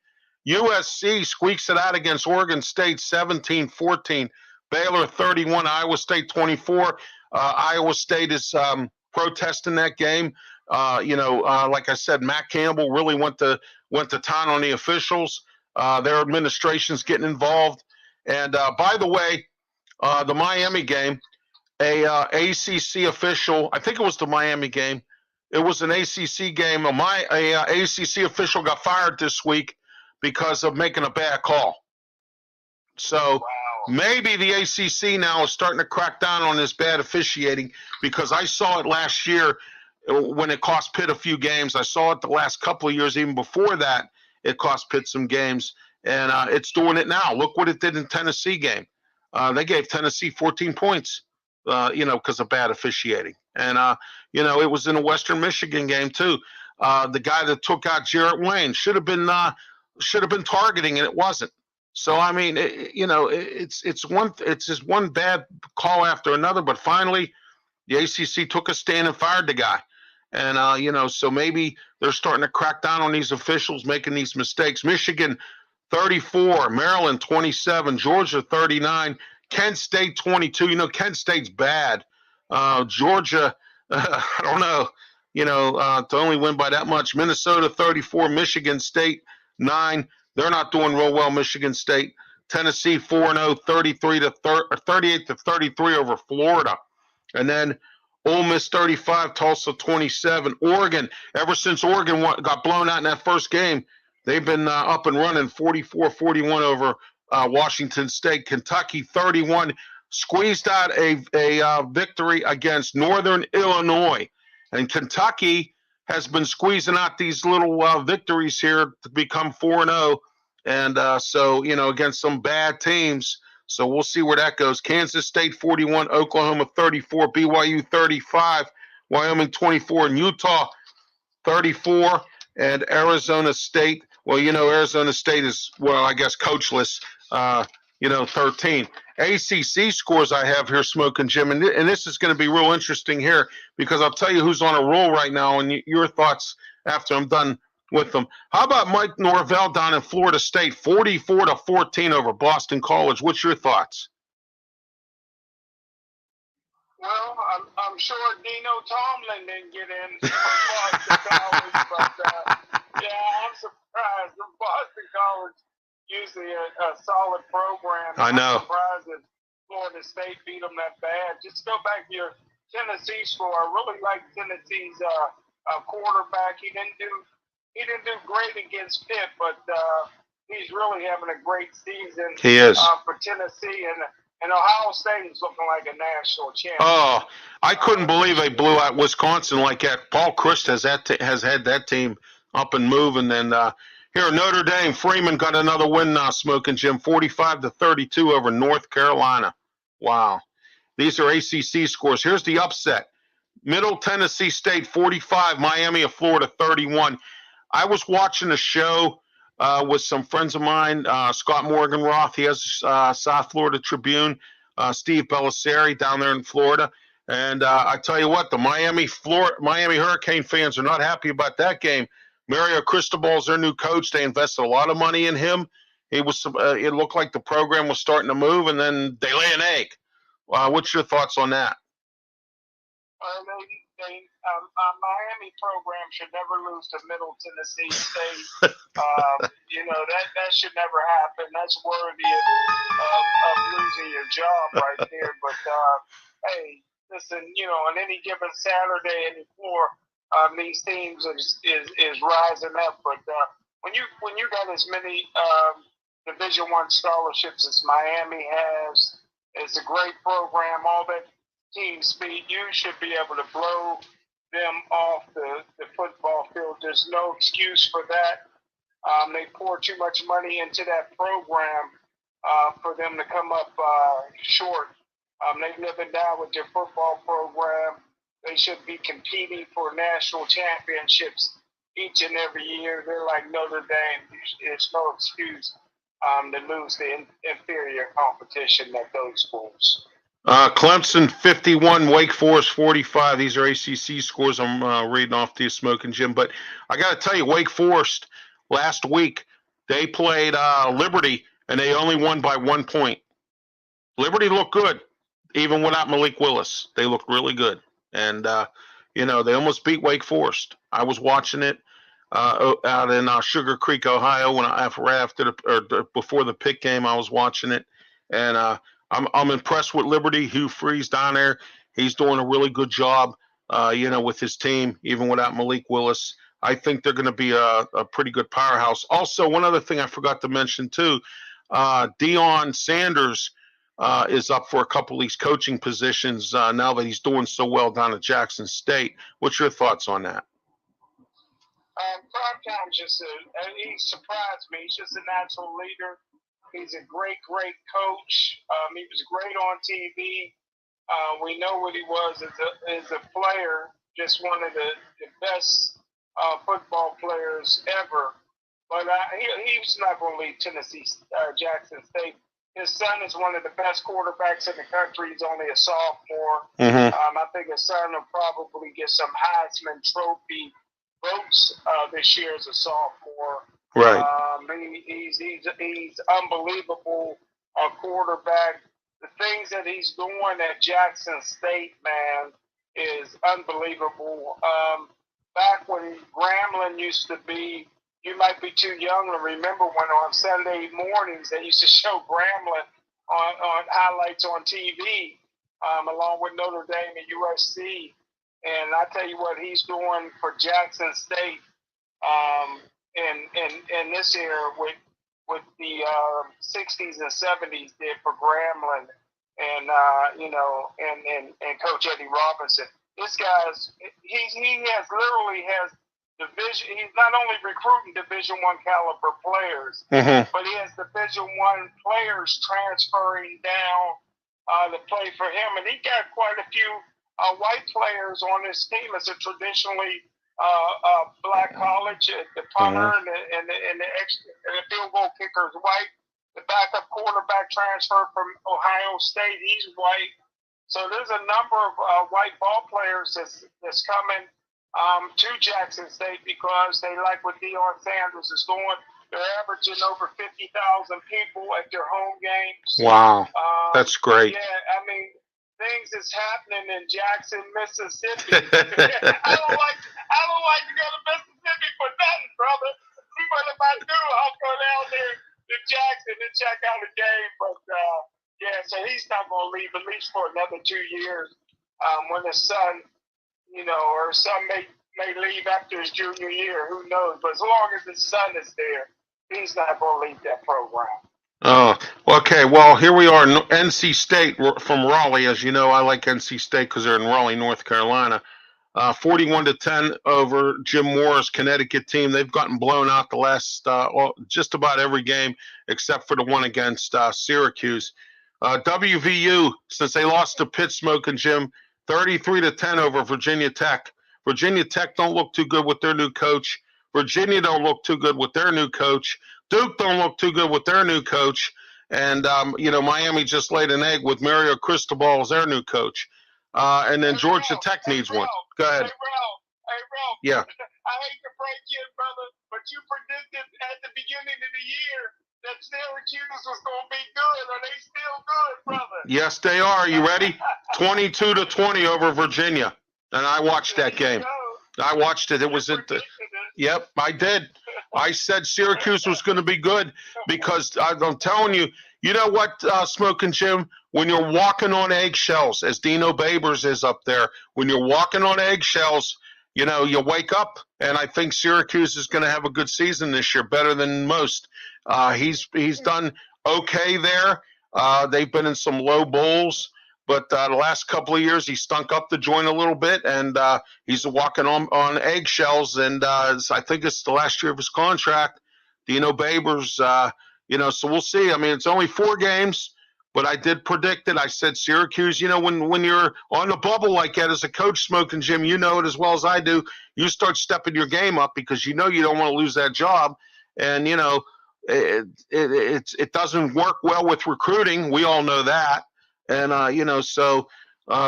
USC squeaks it out against Oregon State 17-14. Baylor 31, Iowa State 24. Iowa State is protesting that game. Like I said, Matt Campbell really went to town on the officials. Their administration's getting involved. And by the way, the Miami game, a ACC official, I think it was the Miami game. It was an ACC game. A ACC official got fired this week because of making a bad call. So maybe the ACC now is starting to crack down on this bad officiating because I saw it last year when it cost Pitt a few games. I saw it the last couple of years, even before that, it cost Pitt some games. And it's doing it now. Look what it did in Tennessee game. They gave Tennessee 14 points, because of bad officiating. And, it was in a Western Michigan game too. The guy that took out Jarrett Wayne should have been targeting, and it wasn't. So, I mean, it's just one bad call after another. But finally, the ACC took a stand and fired the guy. And, so maybe they're starting to crack down on these officials making these mistakes. Michigan 34, Maryland 27, Georgia 39, Kent State 22. Kent State's bad. Georgia, I don't know. To only win by that much. Minnesota 34, Michigan State 9. They're not doing real well. Michigan State, Tennessee 4-0, 38 to 33 over Florida, and then Ole Miss 35, Tulsa 27. Oregon, ever since Oregon got blown out in that first game, they've been up and running 44-41 over Washington State. Kentucky 31, squeezed out a victory against Northern Illinois. And Kentucky has been squeezing out these little victories here to become 4-0. And so, against some bad teams. So we'll see where that goes. Kansas State 41, Oklahoma 34, BYU 35, Wyoming 24, and Utah 34, and Arizona State. Well, Arizona State is, I guess, coachless, 13. ACC scores I have here, Smoking Jim, and this is going to be real interesting here because I'll tell you who's on a roll right now and your thoughts after I'm done with them. How about Mike Norvell down in Florida State, 44-14 over Boston College? What's your thoughts? Well, I'm sure Dino Tomlin didn't get in Boston College, but I'm surprised. Boston College usually a solid program. I know. I'm surprised that Florida State beat them that bad. Just go back to your Tennessee score. I really like Tennessee's quarterback. He didn't do great against Pitt, but he's really having a great season. He is for Tennessee, and Ohio State is looking like a national champion. Oh, I couldn't believe they blew out Wisconsin like that. Paul Chryst has had that team up and moving. And here, Notre Dame, Freeman got another win now, Smoking Jim, 45-32 over North Carolina. Wow. These are ACC scores. Here's the upset. Middle Tennessee State, 45, Miami of Florida, 31. I was watching a show with some friends of mine, Scott Morganroth. He has South Florida Tribune, Steve Bellisario down there in Florida. And I tell you what, the Miami Hurricane fans are not happy about that game. Mario Cristobal's their new coach. They invested a lot of money in him. It looked like the program was starting to move, and then they lay an egg. What's your thoughts on that? Miami program should never lose to Middle Tennessee State. That should never happen. That's worthy of losing your job right there. But hey, listen, on any given Saturday, any floor, these teams is rising up. But when you got as many Division I scholarships as Miami has, it's a great program. All that team speed, you should be able to blow them off the football field. There's no excuse for that. They pour too much money into that program for them to come up short. They live and die with their football program. They should be competing for national championships each and every year. They're like Notre Dame. There's no excuse to lose the inferior competition at those schools. Clemson 51, Wake Forest 45. These are ACC scores I'm reading off to you, Smoking Jim. But I got to tell you, Wake Forest last week, they played Liberty, and they only won by 1 point. Liberty looked good, even without Malik Willis. They looked really good. And, they almost beat Wake Forest. I was watching it out in Sugar Creek, Ohio, before the Pitt game. I was watching it, and I'm impressed with Liberty. Hugh Freeze down there, he's doing a really good job, with his team, even without Malik Willis. I think they're going to be a pretty good powerhouse. Also, one other thing I forgot to mention too, Deion Sanders is up for a couple of these coaching positions now that he's doing so well down at Jackson State. What's your thoughts on that? Primetime he surprised me. He's just a natural leader. He's a great coach. He was great on TV. We know what he was as a player, just one of the best football players ever. But he's not going to leave Tennessee, Jackson State. His son is one of the best quarterbacks in the country. He's only a sophomore. Mm-hmm. I think his son will probably get some Heisman Trophy votes this year as a sophomore. Right. He's unbelievable quarterback. the things that he's doing at Jackson State, man, is unbelievable. Back when Grambling used to be, you might be too young to remember when on Sunday mornings they used to show Grambling on highlights on TV, along with Notre Dame and USC. And I tell you what, he's doing for Jackson State in this era with the 60s and 70s did for Grambling and and Coach Eddie Robinson. This guy's he has division. He's not only recruiting Division I caliber players, but he has Division I players transferring down to play for him, and he got quite a few white players on his team. It's a traditionally black college. The punter and the field goal kicker is white. The backup quarterback transferred from Ohio State. He's white. So there's a number of white ball players that's coming to Jackson State because they like what Deion Sanders is doing. They're averaging over 50,000 people at their home games. Wow, that's great. Yeah, I mean, things is happening in Jackson, Mississippi. I don't like to go to Mississippi for nothing, brother. But if I do, I'll go down there to Jackson and check out a game. But yeah, so he's not going to leave at least for another 2 years. When his son, or his son may leave after his junior year, who knows? But as long as his son is there, he's not going to leave that program. Oh, okay. Well, here we are, NC State from Raleigh. As you know, I like NC State because they're in Raleigh, North Carolina. 41-10 over Jim Moore's Connecticut team. They've gotten blown out the last just about every game except for the one against Syracuse. WVU, since they lost to Pitt, Smokin' Jim, 33-10 over Virginia Tech. Virginia Tech don't look too good with their new coach. Virginia don't look too good with their new coach. Duke don't look too good with their new coach. And, Miami just laid an egg with Mario Cristobal as their new coach. And then Georgia Tech needs one. Go ahead. Hey, Ralph. Yeah. I hate to break in, brother, but you predicted at the beginning of the year that Syracuse was going to be good. Are they still good, brother? Yes, they are. You ready? 22-20 over Virginia. And I watched that game. I watched it. It was at the. Yep, I did. I said Syracuse was going to be good because I'm telling you, you know what, Smokin' Jim? When you're walking on eggshells, as Dino Babers is up there, when you're walking on eggshells, you wake up, and I think Syracuse is going to have a good season this year, better than most. He's done okay there. They've been in some low bowls. But the last couple of years, he stunk up the joint a little bit, and he's walking on eggshells. And I think it's the last year of his contract. Dino Babers, so we'll see. I mean, it's only 4 games, but I did predict it. I said Syracuse, when you're on the bubble like that as a coach, Smokin' Jim, you know it as well as I do. You start stepping your game up because you don't want to lose that job. And, it doesn't work well with recruiting. We all know that. And,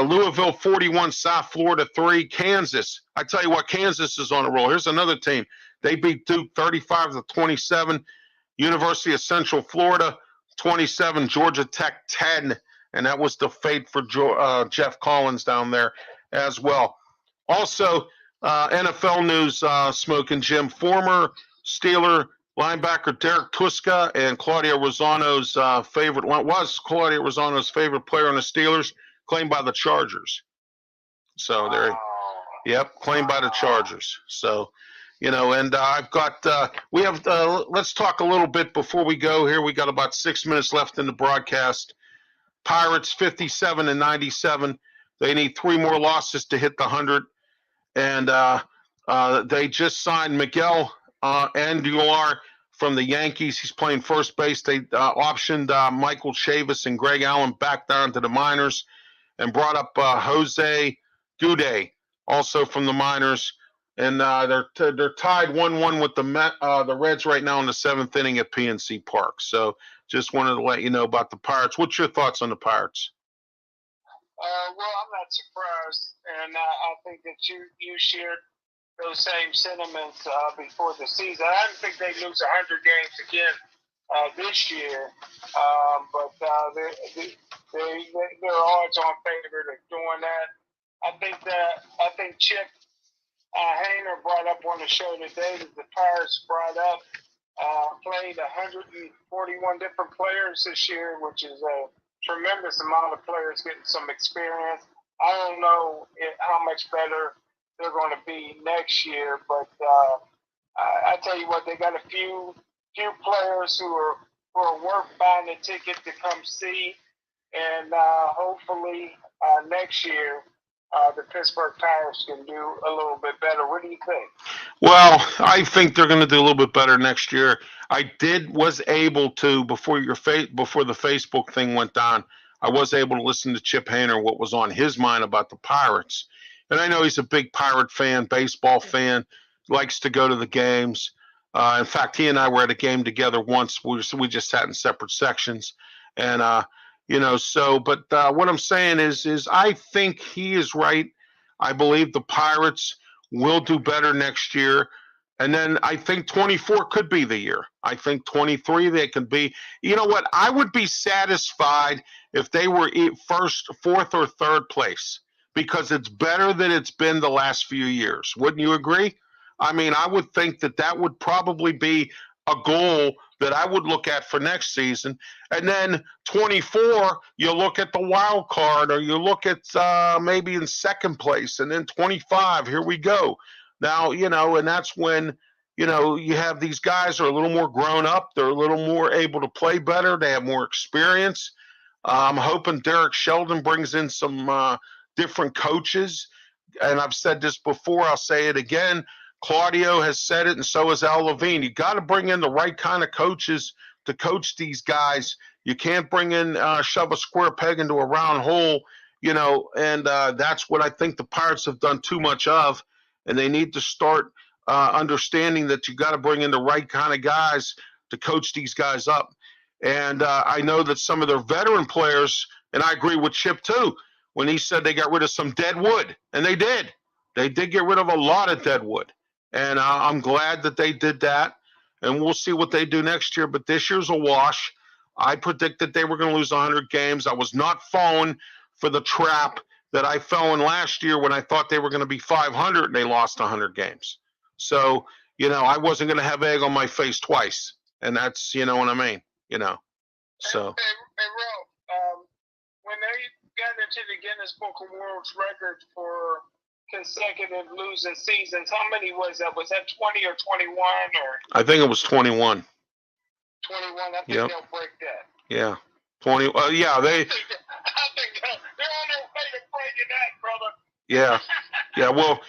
Louisville 41, South Florida 3, Kansas. I tell you what, Kansas is on a roll. Here's another team. They beat Duke 35-27, University of Central Florida 27, Georgia Tech 10. And that was the fate for Jeff Collins down there as well. Also, NFL news, Smokin' Jim, former Steeler linebacker Derek Tuska and Claudio Rosano's favorite player on the Steelers, claimed by the Chargers. So claimed by the Chargers. So, and I've got, let's talk a little bit before we go here. We got about 6 minutes left in the broadcast. Pirates 57-97. They need 3 more losses to hit the 100. And they just signed Miguel Andujar from the Yankees. He's playing first base. They optioned Michael Chavis and Greg Allen back down to the minors and brought up Jose Gude, also from the minors. And they're tied 1-1 with the Reds right now in the 7th inning at PNC Park. So just wanted to let you know about the Pirates. What's your thoughts on the Pirates? Well, I'm not surprised, and I think that you shared those same sentiments before the season. I didn't think they'd lose 100 games again this year. But they're odds-on favorite of doing that. I think Chip Hayner brought up on the show today that the Pirates brought up played 141 different players this year, which is a tremendous amount of players getting some experience. I don't know how much better they're going to be next year, but I tell you what, they got a few players who are worth buying a ticket to come see, and hopefully next year the Pittsburgh Pirates can do a little bit better. What do you think? Well, I think they're going to do a little bit better next year. I was able to before the Facebook thing went down. I was able to listen to Chip Hayner, what was on his mind about the Pirates, and I know he's a big Pirate fan, baseball fan, likes to go to the games. In fact, he and I were at a game together once. We just sat in separate sections, and But what I'm saying is I think he is right. I believe the Pirates will do better next year. And then I think 24 could be the year. I think 23 they could be. You know what? I would be satisfied if they were first, fourth, or third place because it's better than it's been the last few years. Wouldn't you agree? I mean, I would think that would probably be a goal that I would look at for next season. And then 24, you look at the wild card, or you look at maybe in second place, and then 25, here we go. Now, and that's when, you have these guys are a little more grown up. They're a little more able to play better. They have more experience. I'm hoping Derek Sheldon brings in some different coaches. And I've said this before, I'll say it again. Claudio has said it, and so has Al Levine. You got to bring in the right kind of coaches to coach these guys. You can't bring in shove a square peg into a round hole, and that's what I think the Pirates have done too much of, and they need to start understanding that you got to bring in the right kind of guys to coach these guys up. And I know that some of their veteran players, and I agree with Chip too, when he said they got rid of some dead wood, and they did. They did get rid of a lot of dead wood. And I'm glad that they did that. And we'll see what they do next year. But this year's a wash. I predicted they were going to lose 100 games. I was not falling for the trap that I fell in last year when I thought they were going to be 500 and they lost 100 games. So, I wasn't going to have egg on my face twice. And that's, what I mean, So. Hey, Ralph, when they got into the Guinness Book of World Records for consecutive losing seasons, how many was that? Was that 20 or 21? Or I think it was 21. 21. I think they'll break that. Yeah, 20. Yeah, they. I think they're on their way to breaking that, brother. Yeah. Well,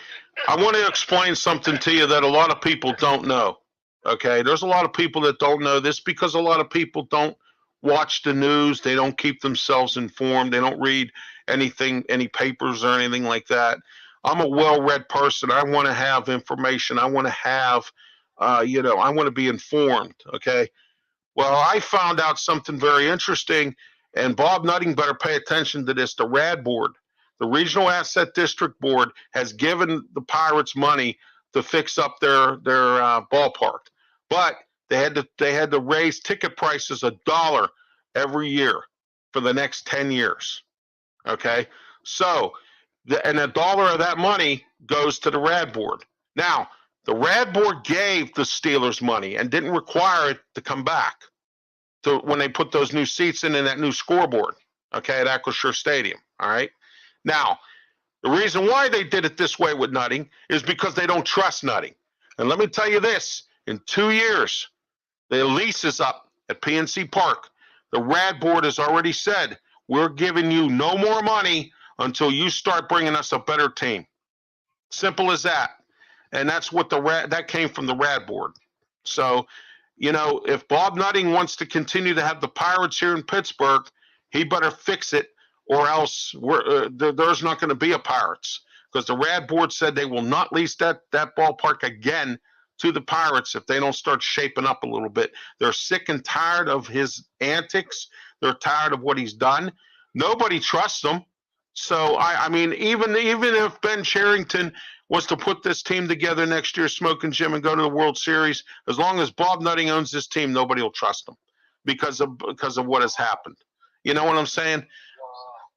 I want to explain something to you that a lot of people don't know. Okay, there's a lot of people that don't know this because a lot of people don't watch the news. They don't keep themselves informed. They don't read anything, any papers or anything like that. I'm a well-read person. I want to have information. I want to have, I want to be informed, okay? Well, I found out something very interesting, and Bob Nutting better pay attention to this. The RAD Board, the Regional Asset District Board, has given the Pirates money to fix up their ballpark, but they had to raise ticket prices $1 every year for the next 10 years, okay? So, and $1 of that money goes to the RAD Board. Now, the RAD Board gave the Steelers money and didn't require it to come back to when they put those new seats in that new scoreboard, okay, at Acrisure Stadium, all right? Now, the reason why they did it this way with Nutting is because they don't trust Nutting. And let me tell you this, in 2 years, the lease is up at PNC Park. The RAD Board has already said, we're giving you no more money until you start bringing us a better team. Simple as that. And that's what that came from the RAD Board. So, if Bob Nutting wants to continue to have the Pirates here in Pittsburgh, he better fix it, or else there's not going to be a Pirates, because the RAD Board said they will not lease that ballpark again to the Pirates if they don't start shaping up a little bit. They're sick and tired of his antics. They're tired of what he's done. Nobody trusts him. So, I mean, even if Ben Cherington was to put this team together next year, Smokin' Jim, and go to the World Series, as long as Bob Nutting owns this team, nobody will trust him. because of what has happened. You know what I'm saying?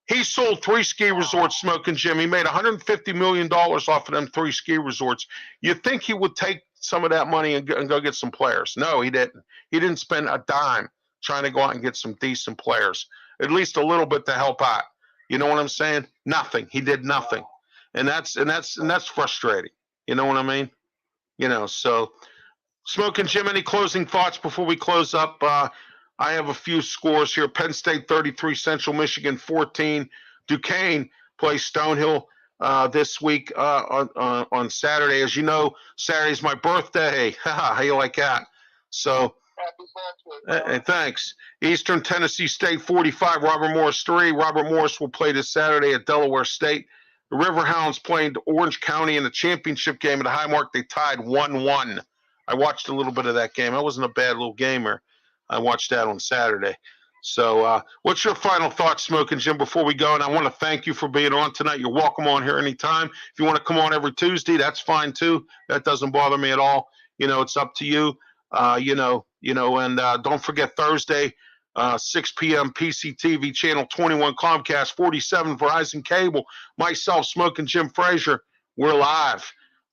He sold 3 ski resorts, Smoking Jim. He made $150 million off of them 3 ski resorts. You'd think he would take some of that money and go get some players. No, he didn't. He didn't spend a dime trying to go out and get some decent players, at least a little bit to help out. You know what I'm saying? Nothing. He did nothing, and that's frustrating. You know what I mean? You know. So, Smoking Jim, any closing thoughts before we close up? I have a few scores here. Penn State 33, Central Michigan 14. Duquesne plays Stonehill this week on Saturday. As you know, Saturday's my birthday. How you like that? So, Happy birthday, thanks. Eastern Tennessee State 45, Robert Morris 3. Robert Morris will play this Saturday at Delaware State. The Riverhounds playing Orange County in the championship game at Highmark. They tied 1-1. I watched a little bit of that game. I wasn't a bad little gamer. I watched that on Saturday. So what's your final thoughts, Smoking Jim, before we go? And I want to thank you for being on tonight. You're welcome on here anytime. If you want to come on every Tuesday, that's fine too. That doesn't bother me at all. You know, it's up to you. And don't forget Thursday, 6 p.m. PCTV channel 21 Comcast 47 Verizon Cable. Myself, Smoking Jim Frazier. We're live.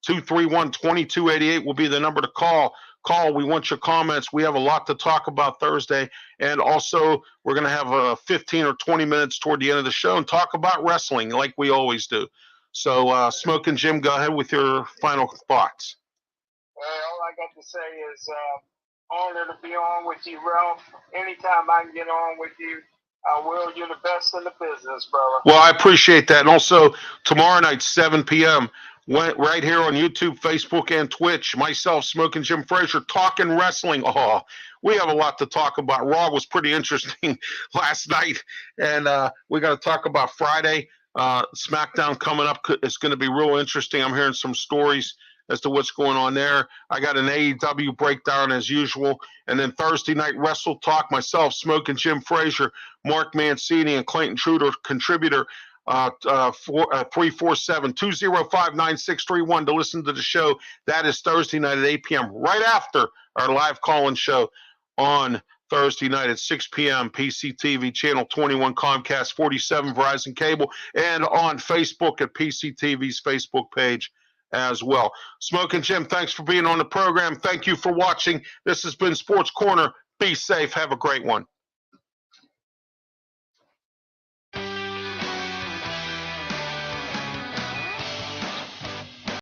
231-2288 will be the number to call. We want your comments. We have a lot to talk about Thursday. And also, we're going to have 15 or 20 minutes toward the end of the show and talk about wrestling like we always do. So, Smoking Jim, go ahead with your final thoughts. Well, all I got to say is honor to be on with you, Ralph. Anytime I can get on with you, I will. You're the best in the business, brother. Well, I appreciate that. And also, tomorrow night, 7 p.m., right here on YouTube, Facebook, and Twitch. Myself, Smoking Jim Frazier, talking wrestling. Oh, we have a lot to talk about. Raw was pretty interesting last night, and we got to talk about Friday. SmackDown coming up is going to be real interesting. I'm hearing some stories as to what's going on there. I got an AEW breakdown as usual. And then Thursday night Wrestle Talk, myself, Smoking Jim Frazier, Mark Mancini, and Clayton Truder, contributor, 347-205-9631 to listen to the show. That is Thursday night at 8 p.m. right after our live call-in show on Thursday night at 6 p.m. PCTV channel 21 Comcast 47 Verizon Cable, and on Facebook at PCTV's Facebook page as well. Smoking Jim, thanks for being on the program. Thank you for watching. This has been Sports Corner. Be safe. Have a great one.